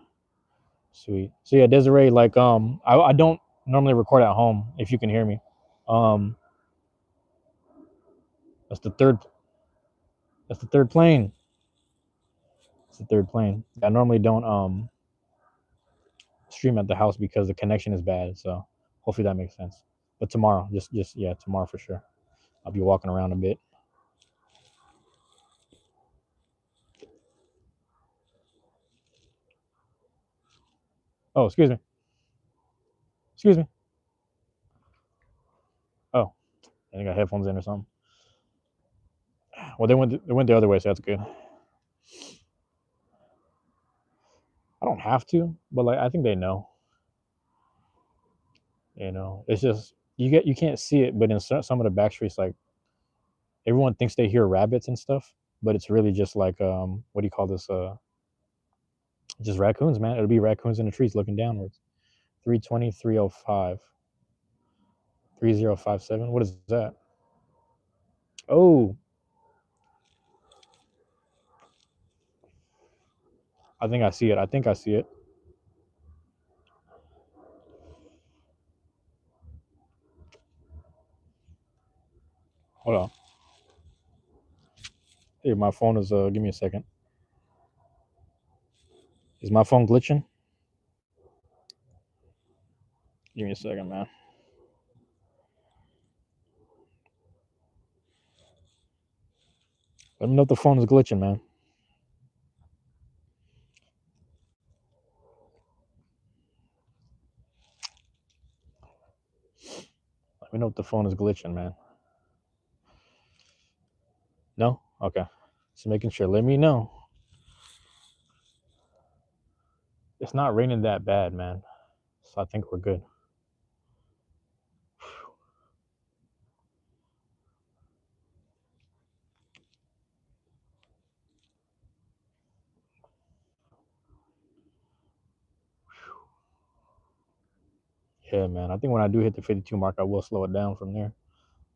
Sweet. So yeah, Desiree, like I don't normally record at home if you can hear me. Um that's the third plane. It's the third plane. I normally don't stream at the house because the connection is bad. So hopefully that makes sense. But tomorrow, just yeah, tomorrow for sure. I'll be walking around a bit. Oh, excuse me. Excuse me. Oh, I think I got headphones in or something. Well, they went the other way, so that's good. I don't have to, but like I think they know. It's just you can't see it, but in some of the back streets, like everyone thinks they hear rabbits and stuff, but it's really just like what do you call this? Just raccoons, man. It'll be raccoons in the trees looking downwards. 320, 305, 3057. What is that? Oh, I think I see it. I think I see it. Hold on. Hey, my phone is give me a second. Is my phone glitching? Give me a second, man. Let me know if the phone is glitching, man. Let me know if the phone is glitching, man. No? Okay. Just making sure. Let me know. It's not raining that bad, man. So I think we're good. Yeah, man. I think when I do hit the 52 mark, I will slow it down from there.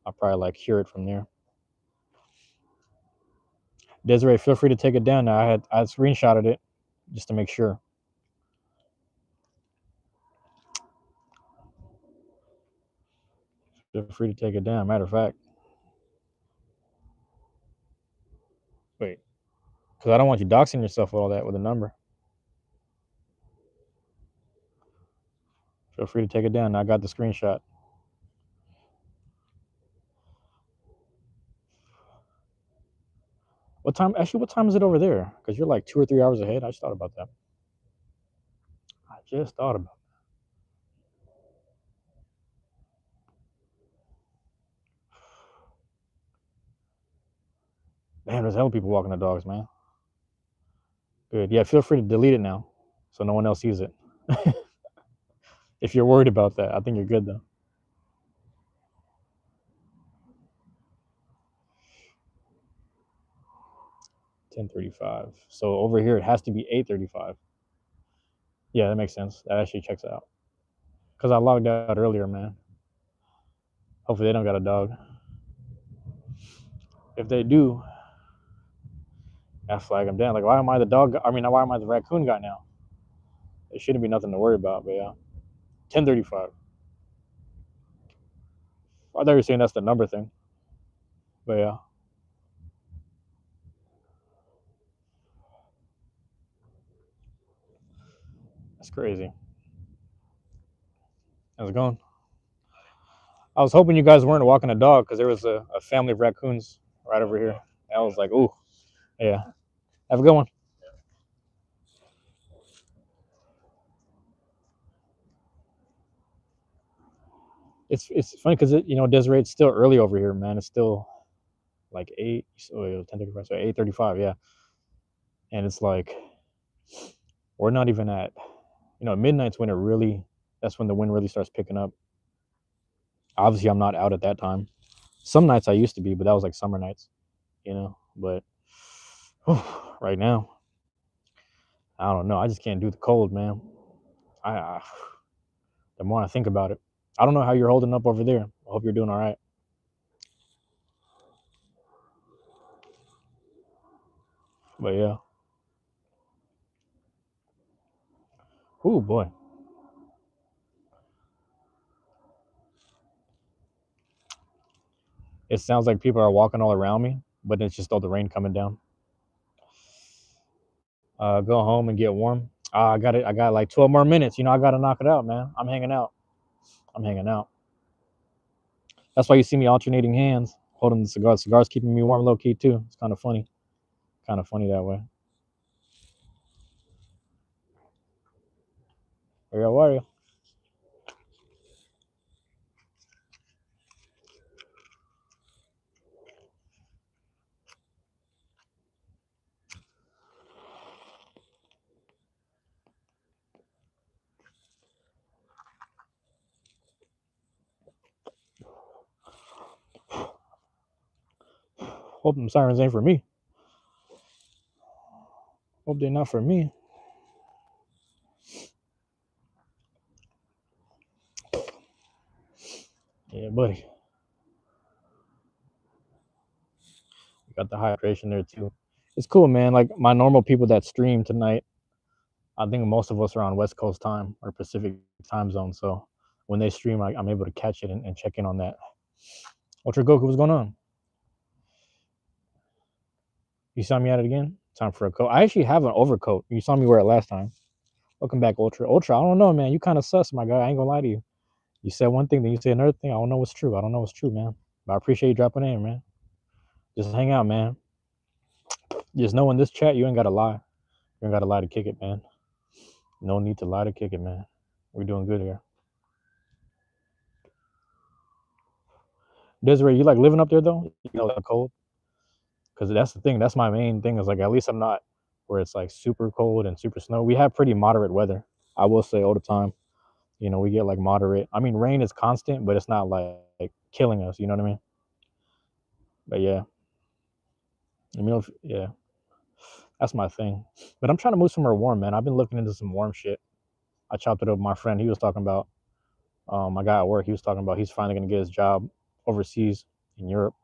I'll probably like hear it from there. Desiree, feel free to take it down now. I screenshotted it just to make sure. Feel free to take it down. Matter of fact, wait, because I don't want you doxing yourself with all that with a number. Feel free to take it down. I got the screenshot. What time? Actually, what time is it over there? Because you're like 2 or 3 hours ahead. I just thought about that. I just thought about. Damn, there's hell people walking the dogs, man. Good. Yeah, feel free to delete it now, so no one else sees it. If you're worried about that, I think you're good though. 10:35. So over here it has to be 8:35. Yeah, that makes sense. That actually checks out. Cause I logged out earlier, man. Hopefully they don't got a dog. If they do, I flag them down. Like, why am I the dog? I mean, why am I the raccoon guy now? It shouldn't be nothing to worry about. But yeah, 10:35. I thought you were saying that's the number thing. But yeah, that's crazy. How's it going? I was hoping you guys weren't walking a dog because there was a family of raccoons right over here. I was like, ooh, yeah. Have a good one. It's funny because Desiree, it's still early over here, man. It's still like 8, so 10:35, so 8:35, yeah. And it's like we're not even at midnight's when that's when the wind really starts picking up. Obviously, I'm not out at that time. Some nights I used to be, but that was like summer nights. But right now, I don't know. I just can't do the cold, man. I the more I think about it, I don't know how you're holding up over there. I hope you're doing all right. But yeah, oh boy, it sounds like people are walking all around me, but it's just all the rain coming down. Go home and get warm. I got it. I got like 12 more minutes. I got to knock it out, man. I'm hanging out. I'm hanging out. That's why you see me alternating hands, holding the cigar. The cigar's keeping me warm, low key too. It's kind of funny. Kind of funny that way. Hey, how are you? Hope them sirens ain't for me. Hope they're not for me. Yeah, buddy. You got the hydration there too. It's cool, man. Like my normal people that stream tonight, I think most of us are on West Coast time or Pacific time zone. So when they stream, I'm able to catch it and check in on that. Ultra Goku, what's going on? You saw me at it again? Time for a coat. I actually have an overcoat. You saw me wear it last time. Welcome back, Ultra. Ultra, I don't know, man. You kind of sus, my guy. I ain't gonna lie to you. You said one thing, then you say another thing. I don't know what's true. I don't know what's true, man. But I appreciate you dropping in, man. Just hang out, man. Just know in this chat, you ain't gotta lie. You ain't gotta lie to kick it, man. No need to lie to kick it, man. We're doing good here. Desiree, you like living up there though? The cold? Because that's the thing. That's my main thing. Is like at least I'm not where it's like super cold and super snow. We have pretty moderate weather. I will say all the time. We get like moderate. I mean, rain is constant, but it's not like killing us. You know what I mean? But yeah, yeah, that's my thing. But I'm trying to move somewhere warm, man. I've been looking into some warm shit. I chopped it up with my friend. He was talking about my guy at work. He was talking about he's finally gonna get his job overseas in Europe,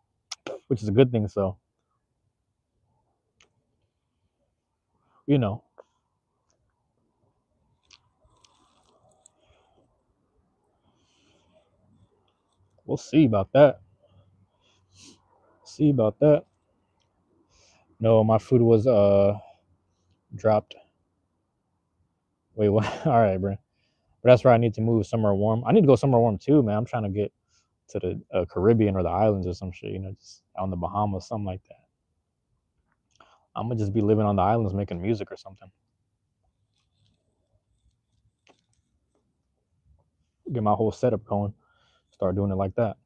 which is a good thing. So you know, We'll see about that. See about that. No, my food was dropped. Wait, what? All right, bro. But that's where I need to move somewhere warm. I need to go somewhere warm too, man. I'm trying to get to the Caribbean or the islands or some shit. You know, just on the Bahamas, something like that. I'm gonna just be living on the islands making music or something. Get my whole setup going. Start doing it like that.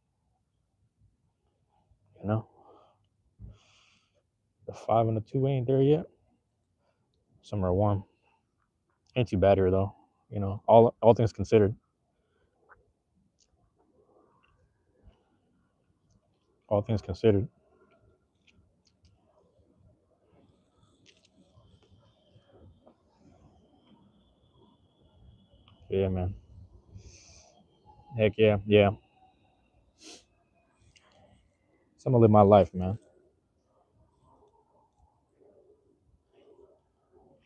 You know, the 5 and the 2 ain't there yet. Somewhere warm. Ain't too bad here though. You know, all things considered. All things considered. Yeah, man. Heck yeah, yeah. So I'm gonna live my life, man.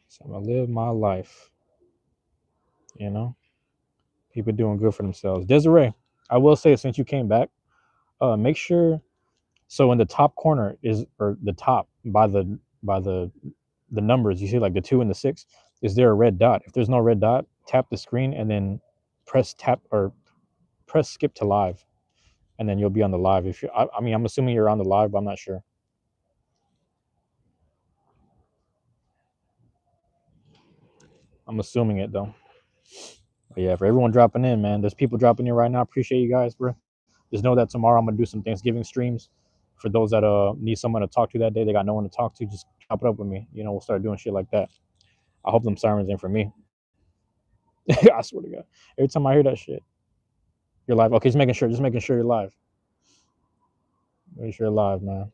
So I'm gonna live my life. You know, people doing good for themselves. Desiree, I will say since you came back, make sure. So in the top corner is or the top by the numbers you see like the 2 and the 6. Is there a red dot? If there's no red dot, tap the screen and then press skip to live, and then you'll be on the live. If you, I mean, I'm assuming you're on the live, but I'm not sure. I'm assuming it though. But yeah, for everyone dropping in, man, there's people dropping in right now. Appreciate you guys, bro. Just know that tomorrow I'm gonna do some Thanksgiving streams. For those that need someone to talk to that day, they got no one to talk to. Just chop it up with me. You know, we'll start doing shit like that. I hope them sirens in for me. I swear to God. Every time I hear that shit, you're live. Okay, just making sure you're live. Make sure you're live, man.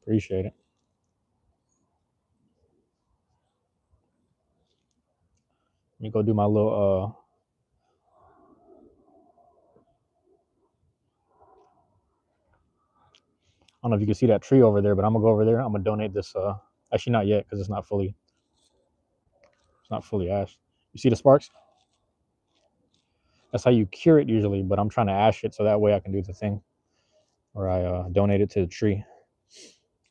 Appreciate it. Let me go do my little I don't know if you can see that tree over there, but I'm gonna go over there. I'm gonna donate this. Actually, not yet because it's not fully ashed. You see the sparks? That's how you cure it usually, but I'm trying to ash it so that way I can do the thing where I donate it to the tree.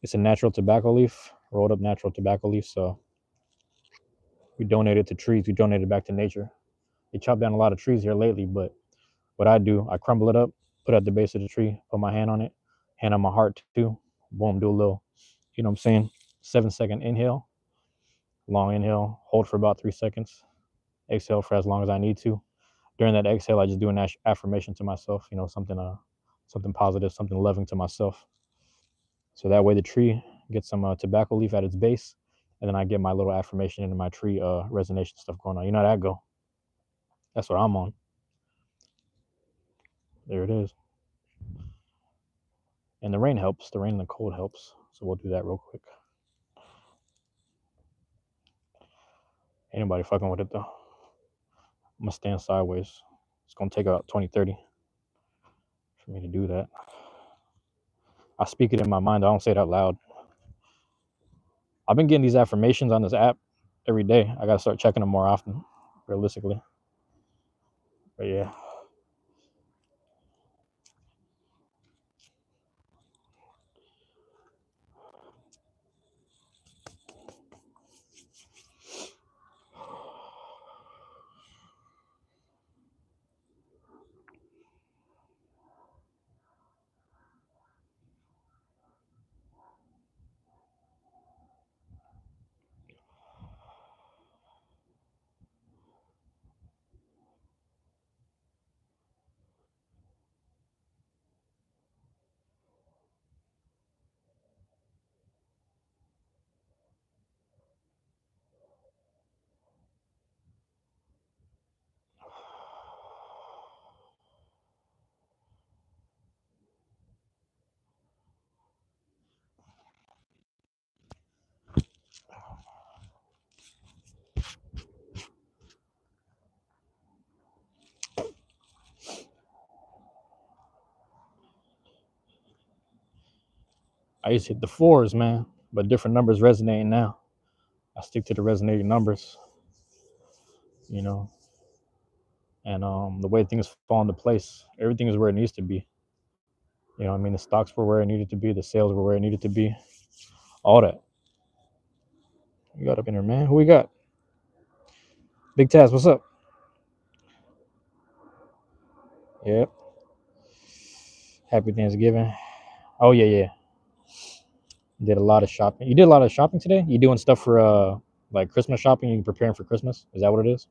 It's a natural tobacco leaf, rolled up natural tobacco leaf. So we donate it to trees. We donate it back to nature. They chop down a lot of trees here lately, but what I do, I crumble it up, put it at the base of the tree, put my hand on it, hand on my heart too. Boom, do a little, you know what I'm saying? 7-second inhale, long inhale, hold for about 3 seconds, exhale for as long as I need to. During that exhale, I just do an affirmation to myself, you know, something positive, something loving to myself. So that way the tree gets some tobacco leaf at its base, and then I get my little affirmation into my tree resonation stuff going on. You know how that go? That's what I'm on. There it is. And the rain helps. The rain and the cold helps. So we'll do that real quick. Ain't nobody fucking with it though. I'm gonna stand sideways. It's gonna take about 20-30 for me to do that. I speak it in my mind. I don't say it out loud. I've been getting these affirmations on this app every day. I gotta start checking them more often, realistically. But yeah. I used to hit the fours, man, but different numbers resonating now. I stick to the resonating numbers, you know. and the way things fall into place, everything is where it needs to be. You know, what I mean, the stocks were where it needed to be, the sales were where it needed to be, all that. You got up in there, man. Who we got? Big Taz, what's up? Yep. Happy Thanksgiving. Oh yeah, yeah. Did a lot of shopping. You did a lot of shopping today? You doing stuff for like Christmas shopping? You preparing for Christmas? Is that what it is?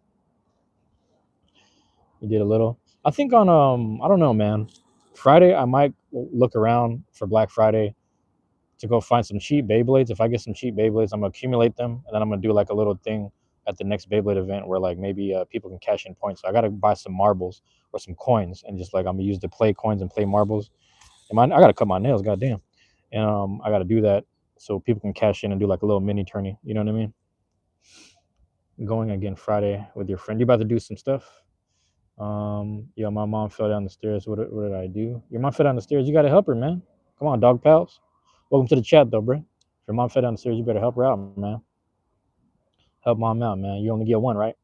You did a little. I think on I don't know, man. Friday I might look around for Black Friday to go find some cheap Beyblades. If I get some cheap Beyblades, I'm gonna accumulate them, and then I'm gonna do like a little thing at the next Beyblade event where like maybe people can cash in points. So I gotta buy some marbles or some coins, and just like I'm gonna use the play coins and play marbles. And I gotta cut my nails, goddamn, and I gotta do that so people can cash in and do like a little mini tourney. You know what I mean? Going again Friday with your friend. You about to do some stuff? Yeah, my mom fell down the stairs. What did I do? Your mom fell down the stairs. You gotta help her, man. Come on, dog pals. Welcome to the chat, though, bro. If your mom fell down the stairs, you better help her out, man. Help mom out, man. You only get one, right?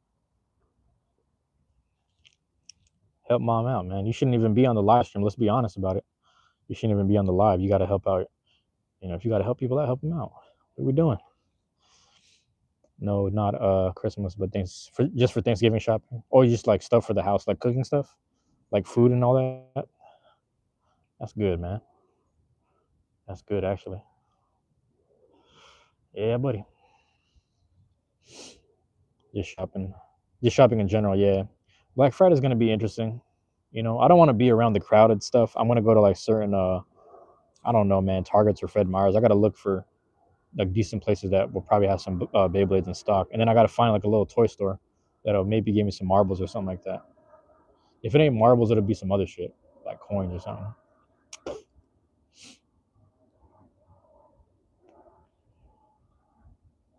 Help mom out, man. You shouldn't even be on the live stream. Let's be honest about it. You shouldn't even be on the live. You gotta help out. You know, if you gotta help people out, help them out. What are we doing? No, not Christmas, but things for just for Thanksgiving shopping, or just like stuff for the house, like cooking stuff, like food and all that. That's good, man. That's good, actually. Yeah, buddy. Just shopping, just shopping in general. Yeah, Black Friday is gonna be interesting. You know, I don't want to be around the crowded stuff. I'm gonna go to like certain I don't know, man, Targets or Fred Meyers. I gotta look for like decent places that will probably have some Beyblades in stock, and then I gotta find like a little toy store that'll maybe give me some marbles or something like that. If it ain't marbles, it'll be some other shit like coins or something.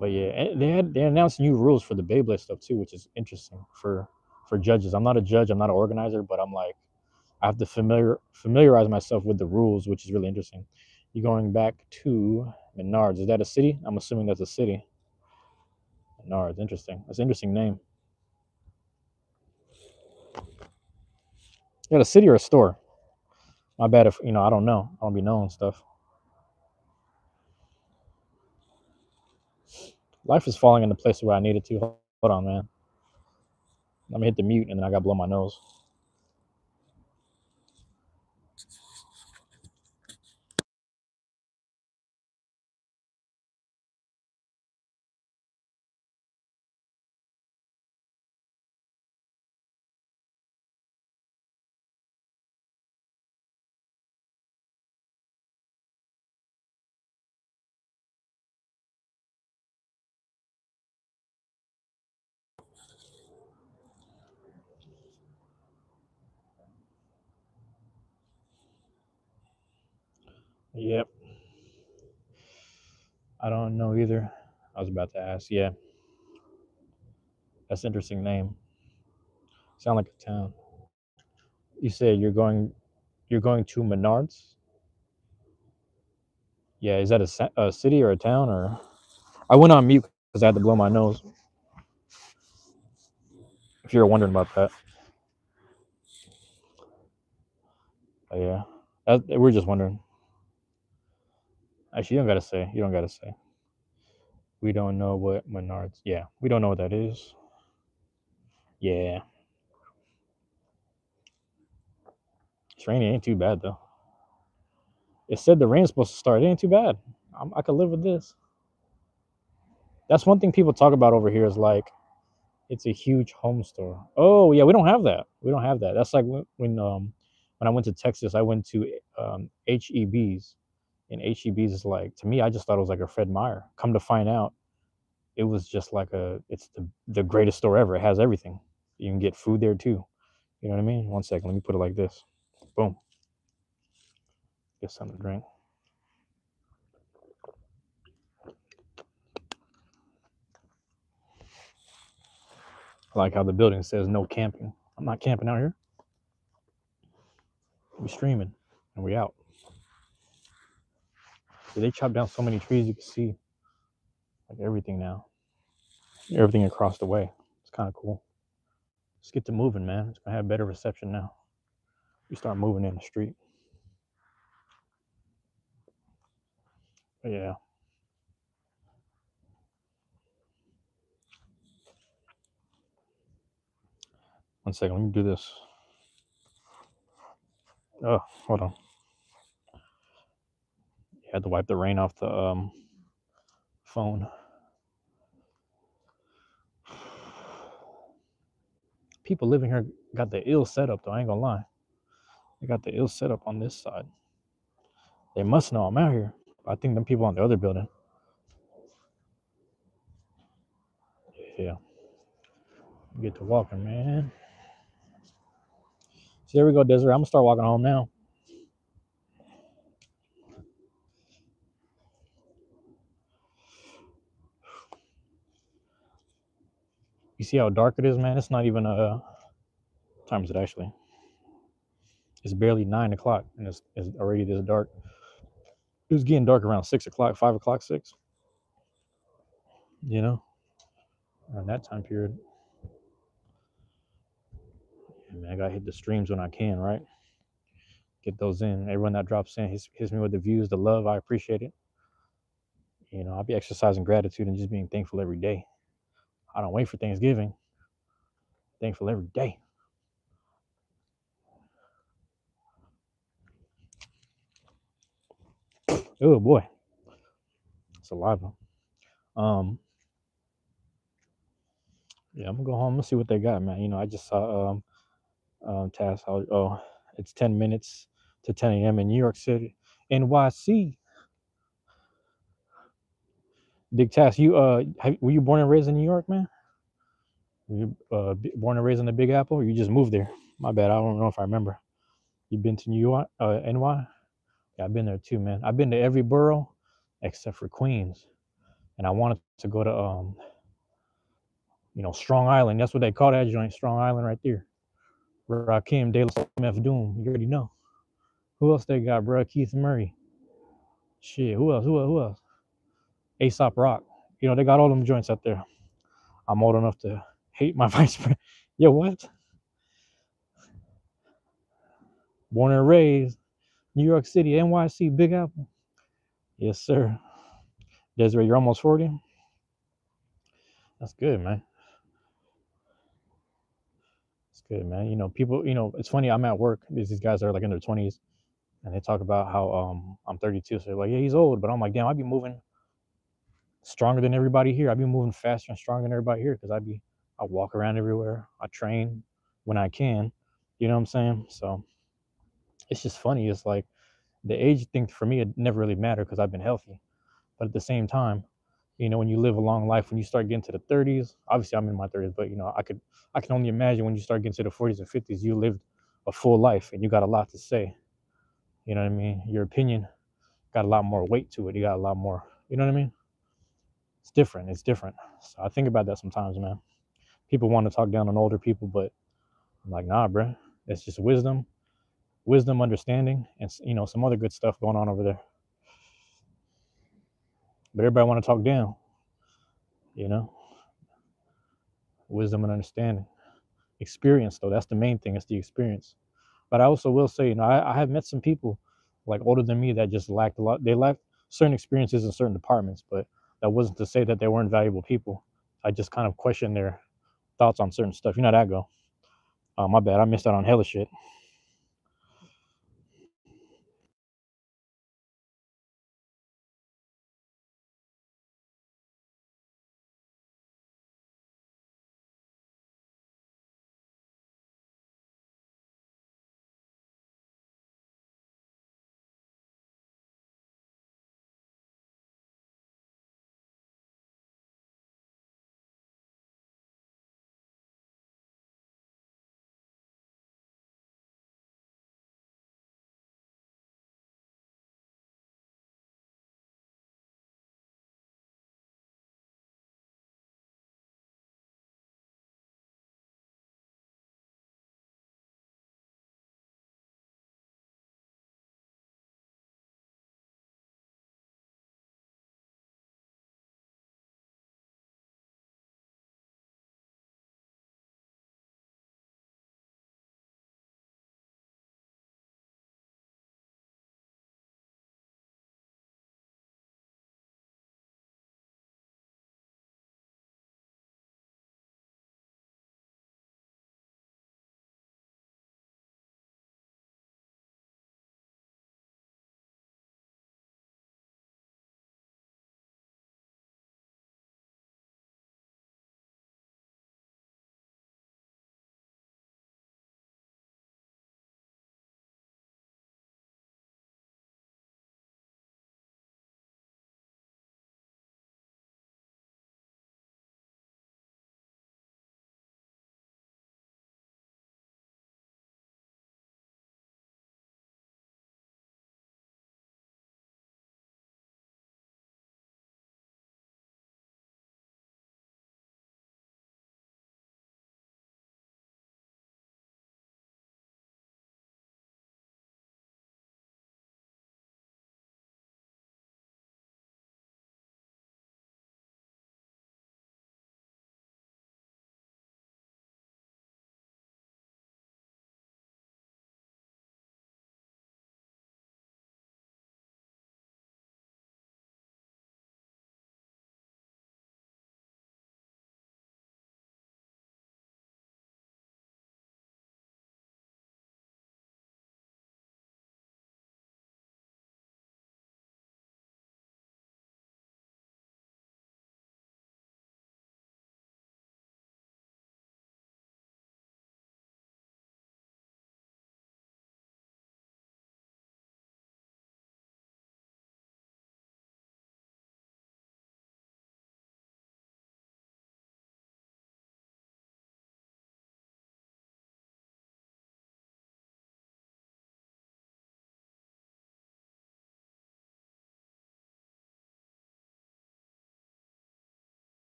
But yeah, and they announced new rules for the Beyblade stuff too, which is interesting for judges. I'm not a judge, I'm not an organizer, but I'm like I have to familiarize myself with the rules, which is really interesting. You're going back to Menards. Is that a city? I'm assuming that's a city. Menards, interesting. That's an interesting name. Yeah, a city or a store? My bad if I don't know. I don't be knowing stuff. Life is falling into place where I need it to. Hold on, man. Let me hit the mute and then I gotta blow my nose. Yep. I don't know either. I was about to ask. Yeah, that's an interesting name. Sound like a town. You said you're going to Menards. Yeah, is that a city or a town or? I went on mute because I had to blow my nose. If you're wondering about that, but yeah, we're just wondering. Actually, you don't gotta say. You don't gotta say. We don't know what Menards. Yeah, we don't know what that is. Yeah, it's raining. Ain't too bad though. It said the rain's supposed to start. It ain't too bad. I could live with this. That's one thing people talk about over here is like it's a huge home store. Oh yeah, we don't have that. We don't have that. That's like when I went to Texas, I went to HEB's, and HEB's is like to me. I just thought it was like a Fred Meyer. Come to find out, it was just like it's the greatest store ever. It has everything. You can get food there too. You know what I mean? One second, let me put it like this. Boom. Get something to drink. I like how the building says no camping. I'm not camping out here. We streaming and we out. So they chopped down so many trees you can see like everything now. Everything across the way. It's kind of cool. Let's get to moving, man. It's gonna have better reception now. We start moving in the street. But yeah. One second. Let me do this. Oh, hold on. You had to wipe the rain off the phone. People living here got the ill setup though. I ain't gonna lie. They got the ill setup on this side. They must know I'm out here. I think them people on the other building. Yeah. Get to walking, man. So there we go, Desiree. I'm gonna start walking home now. You see how dark it is, man? It's not even what time is it actually? It's barely 9 o'clock and it's already this dark. It was getting dark around 6 o'clock, 5 o'clock, 6. You know, around that time period. Yeah, man, I gotta hit the streams when I can, right? Get those in. Everyone that drops in hits me with the views, the love. I appreciate it. You know, I'll be exercising gratitude and just being thankful every day. I don't wait for Thanksgiving. Thankful every day. Oh boy, it's alive. Um, yeah, I'm gonna go home and see what they got, man. You know, I just saw task. Oh, it's 10 minutes to 10 a.m. in New York City, NYC. Big task. You were you born and raised in New York, man? Were you born and raised in the Big Apple, or you just moved there? My bad. I don't know if I remember. You been to New York, NY? Yeah, I've been there too, man. I've been to every borough except for Queens, and I wanted to go to Strong Island. That's what they call that joint, Strong Island, right there. Rakim, De La Soul, MF Doom. You already know. Who else they got, bro? Keith Murray. Shit. Who else? Who else? Aesop Rock. You know, they got all them joints out there. I'm old enough to hate my vice president. Yo, what? Born and raised, New York City, NYC, Big Apple. Yes, sir. Desiree, you're almost 40? That's good, man. It's good, man. You know, people, it's funny, I'm at work. These guys are like in their 20s and they talk about how I'm 32. So they're like, yeah, he's old. But I'm like, damn, I'd be moving stronger than everybody here. I'd be moving faster and stronger than everybody here because I walk around everywhere. I train when I can. You know what I'm saying? So it's just funny. It's like the age thing for me, it never really mattered because I've been healthy. But at the same time, when you live a long life, when you start getting to the 30s, obviously I'm in my 30s, but I can only imagine when you start getting to the 40s and 50s, you lived a full life and you got a lot to say. You know what I mean? Your opinion got a lot more weight to it. You got a lot more, you know what I mean? It's different. It's different. So I think about that sometimes, man. People want to talk down on older people, but I'm like, nah, bro. It's just wisdom, understanding, and some other good stuff going on over there. But everybody want to talk down, you know, wisdom and understanding. Experience though, that's the main thing. It's the experience. But I also will say, I have met some people like older than me that just lacked a lot. They lacked certain experiences in certain departments, but that wasn't to say that they weren't valuable people. I just kind of question their thoughts on certain stuff. You know how that go. My bad. I missed out on hella shit.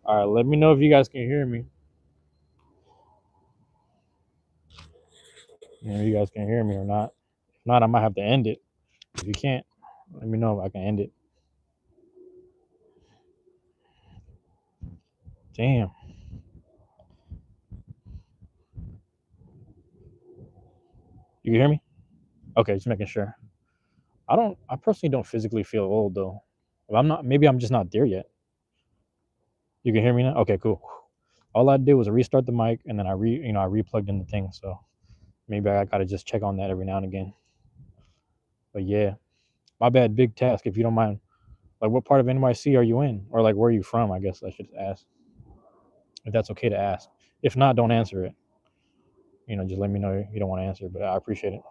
All right, let me know if you guys can hear me. If you guys can hear me or not. If not, I might have to end it. If you can't, let me know if I can end it. Damn. You can hear me? Okay, just making sure. I personally don't physically feel old though. I'm not, maybe I'm just not there yet. You can hear me now? Okay, cool. All I did was restart the mic and then I replugged in the thing. So maybe I gotta just check on that every now and again. But yeah, my bad, big task. If you don't mind, like, what part of NYC are you in, or like, where are you from? I guess I should ask, if that's okay to ask. If not, don't answer it. Just let me know you don't want to answer, but I appreciate it.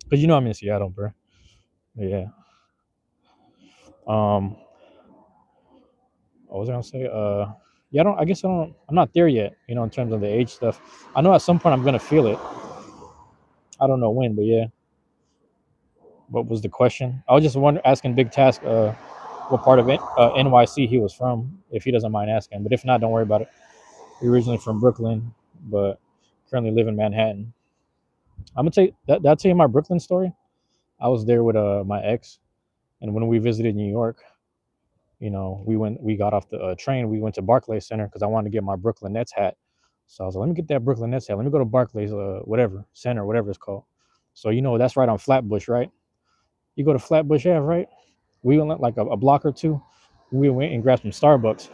Cause I'm in Seattle, bro. Yeah. Um. What was I gonna say? Yeah. I don't. I guess I don't. I'm not there yet. In terms of the age stuff. I know at some point I'm gonna feel it. I don't know when, but yeah. What was the question? I was just asking Big Task what part of NYC he was from, if he doesn't mind asking. But if not, don't worry about it. He originally from Brooklyn, but currently live in Manhattan. I'm gonna tell you that. Did I tell you my Brooklyn story? I was there with my ex, and when we visited New York, we got off the train. We went to Barclays Center because I wanted to get my Brooklyn Nets hat. So I was like, let me get that Brooklyn Nets hat. Let me go to Barclays, whatever center, whatever it's called. So that's right on Flatbush, right? You go to Flatbush Ave, right? We went like a block or two. We went and grabbed some Starbucks.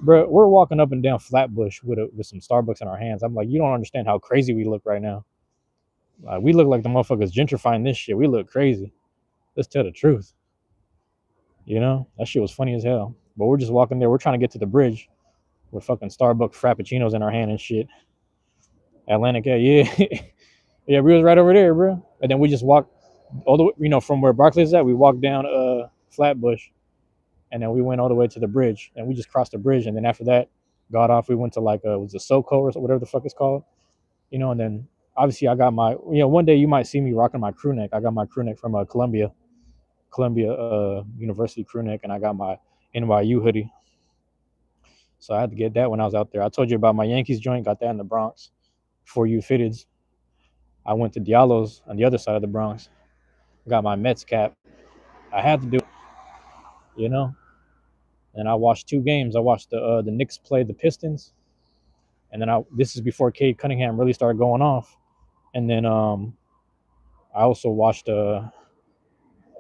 Bro, we're walking up and down Flatbush with some Starbucks in our hands. I'm like, you don't understand how crazy we look right now. We look like the motherfuckers gentrifying this shit. We look crazy. Let's tell the truth. That shit was funny as hell. But we're just walking there. We're trying to get to the bridge with fucking Starbucks frappuccinos in our hand and shit. Atlantic, yeah. Yeah, we was right over there, bro. And then we just walked all the way, from where Barclays is at. We walked down Flatbush, and then we went all the way to the bridge, and we just crossed the bridge. And then after that, got off. We went to was it SoCo or whatever the fuck it's called, And then obviously I got my, one day you might see me rocking my crew neck. I got my crew neck from Columbia University crew neck, and I got my NYU hoodie. So I had to get that when I was out there. I told you about my Yankees joint. Got that in the Bronx. For you fitteds. I went to Diallo's on the other side of the Bronx. Got my Mets cap. I had to do it, And I watched 2 games. I watched the Knicks play the Pistons, and then this is before Cade Cunningham really started going off. And then I also watched the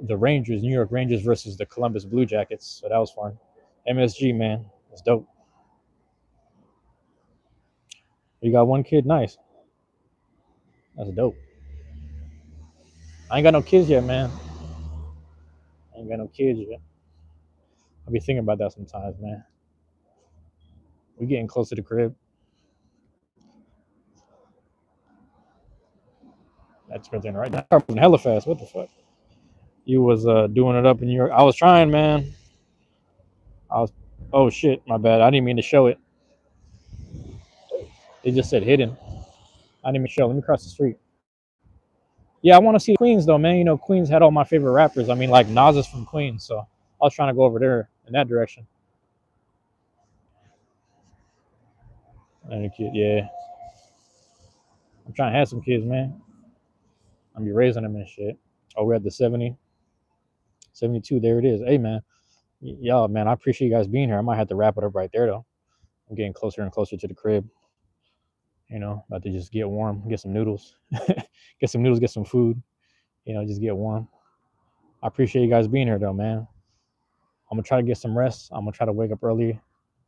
Rangers, New York Rangers versus the Columbus Blue Jackets. So that was fun. MSG, man, it's dope. You got 1 kid, nice. That's dope. I ain't got no kids yet, man. I ain't got no kids yet. I be thinking about that sometimes, man. We getting close to the crib. That's sprinting right now. I'm hella fast. What the fuck? You was doing it up in New York. I was trying, man. Oh shit, my bad. I didn't mean to show it. It just said hidden. I didn't even show. Let me cross the street. Yeah, I want to see Queens though, man. Queens had all my favorite rappers. I mean, like Nas is from Queens, so I was trying to go over there in that direction. Yeah. I'm trying to have some kids, man. I'm be raising them and shit. Oh, we're at the 70, 72. There it is. Hey, man. Y'all, man, I appreciate you guys being here. I might have to wrap it up right there, though. I'm getting closer and closer to the crib. About to just get warm, get some noodles, get some food, just get warm. I appreciate you guys being here, though, man. I'm going to try to get some rest. I'm going to try to wake up early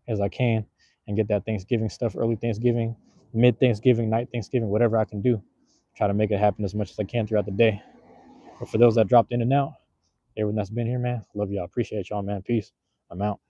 as I can and get that Thanksgiving stuff, early Thanksgiving, mid Thanksgiving, night Thanksgiving, whatever I can do. Try to make it happen as much as I can throughout the day. But for those that dropped in and out, everyone that's been here, man, love y'all. Appreciate y'all, man. Peace. I'm out.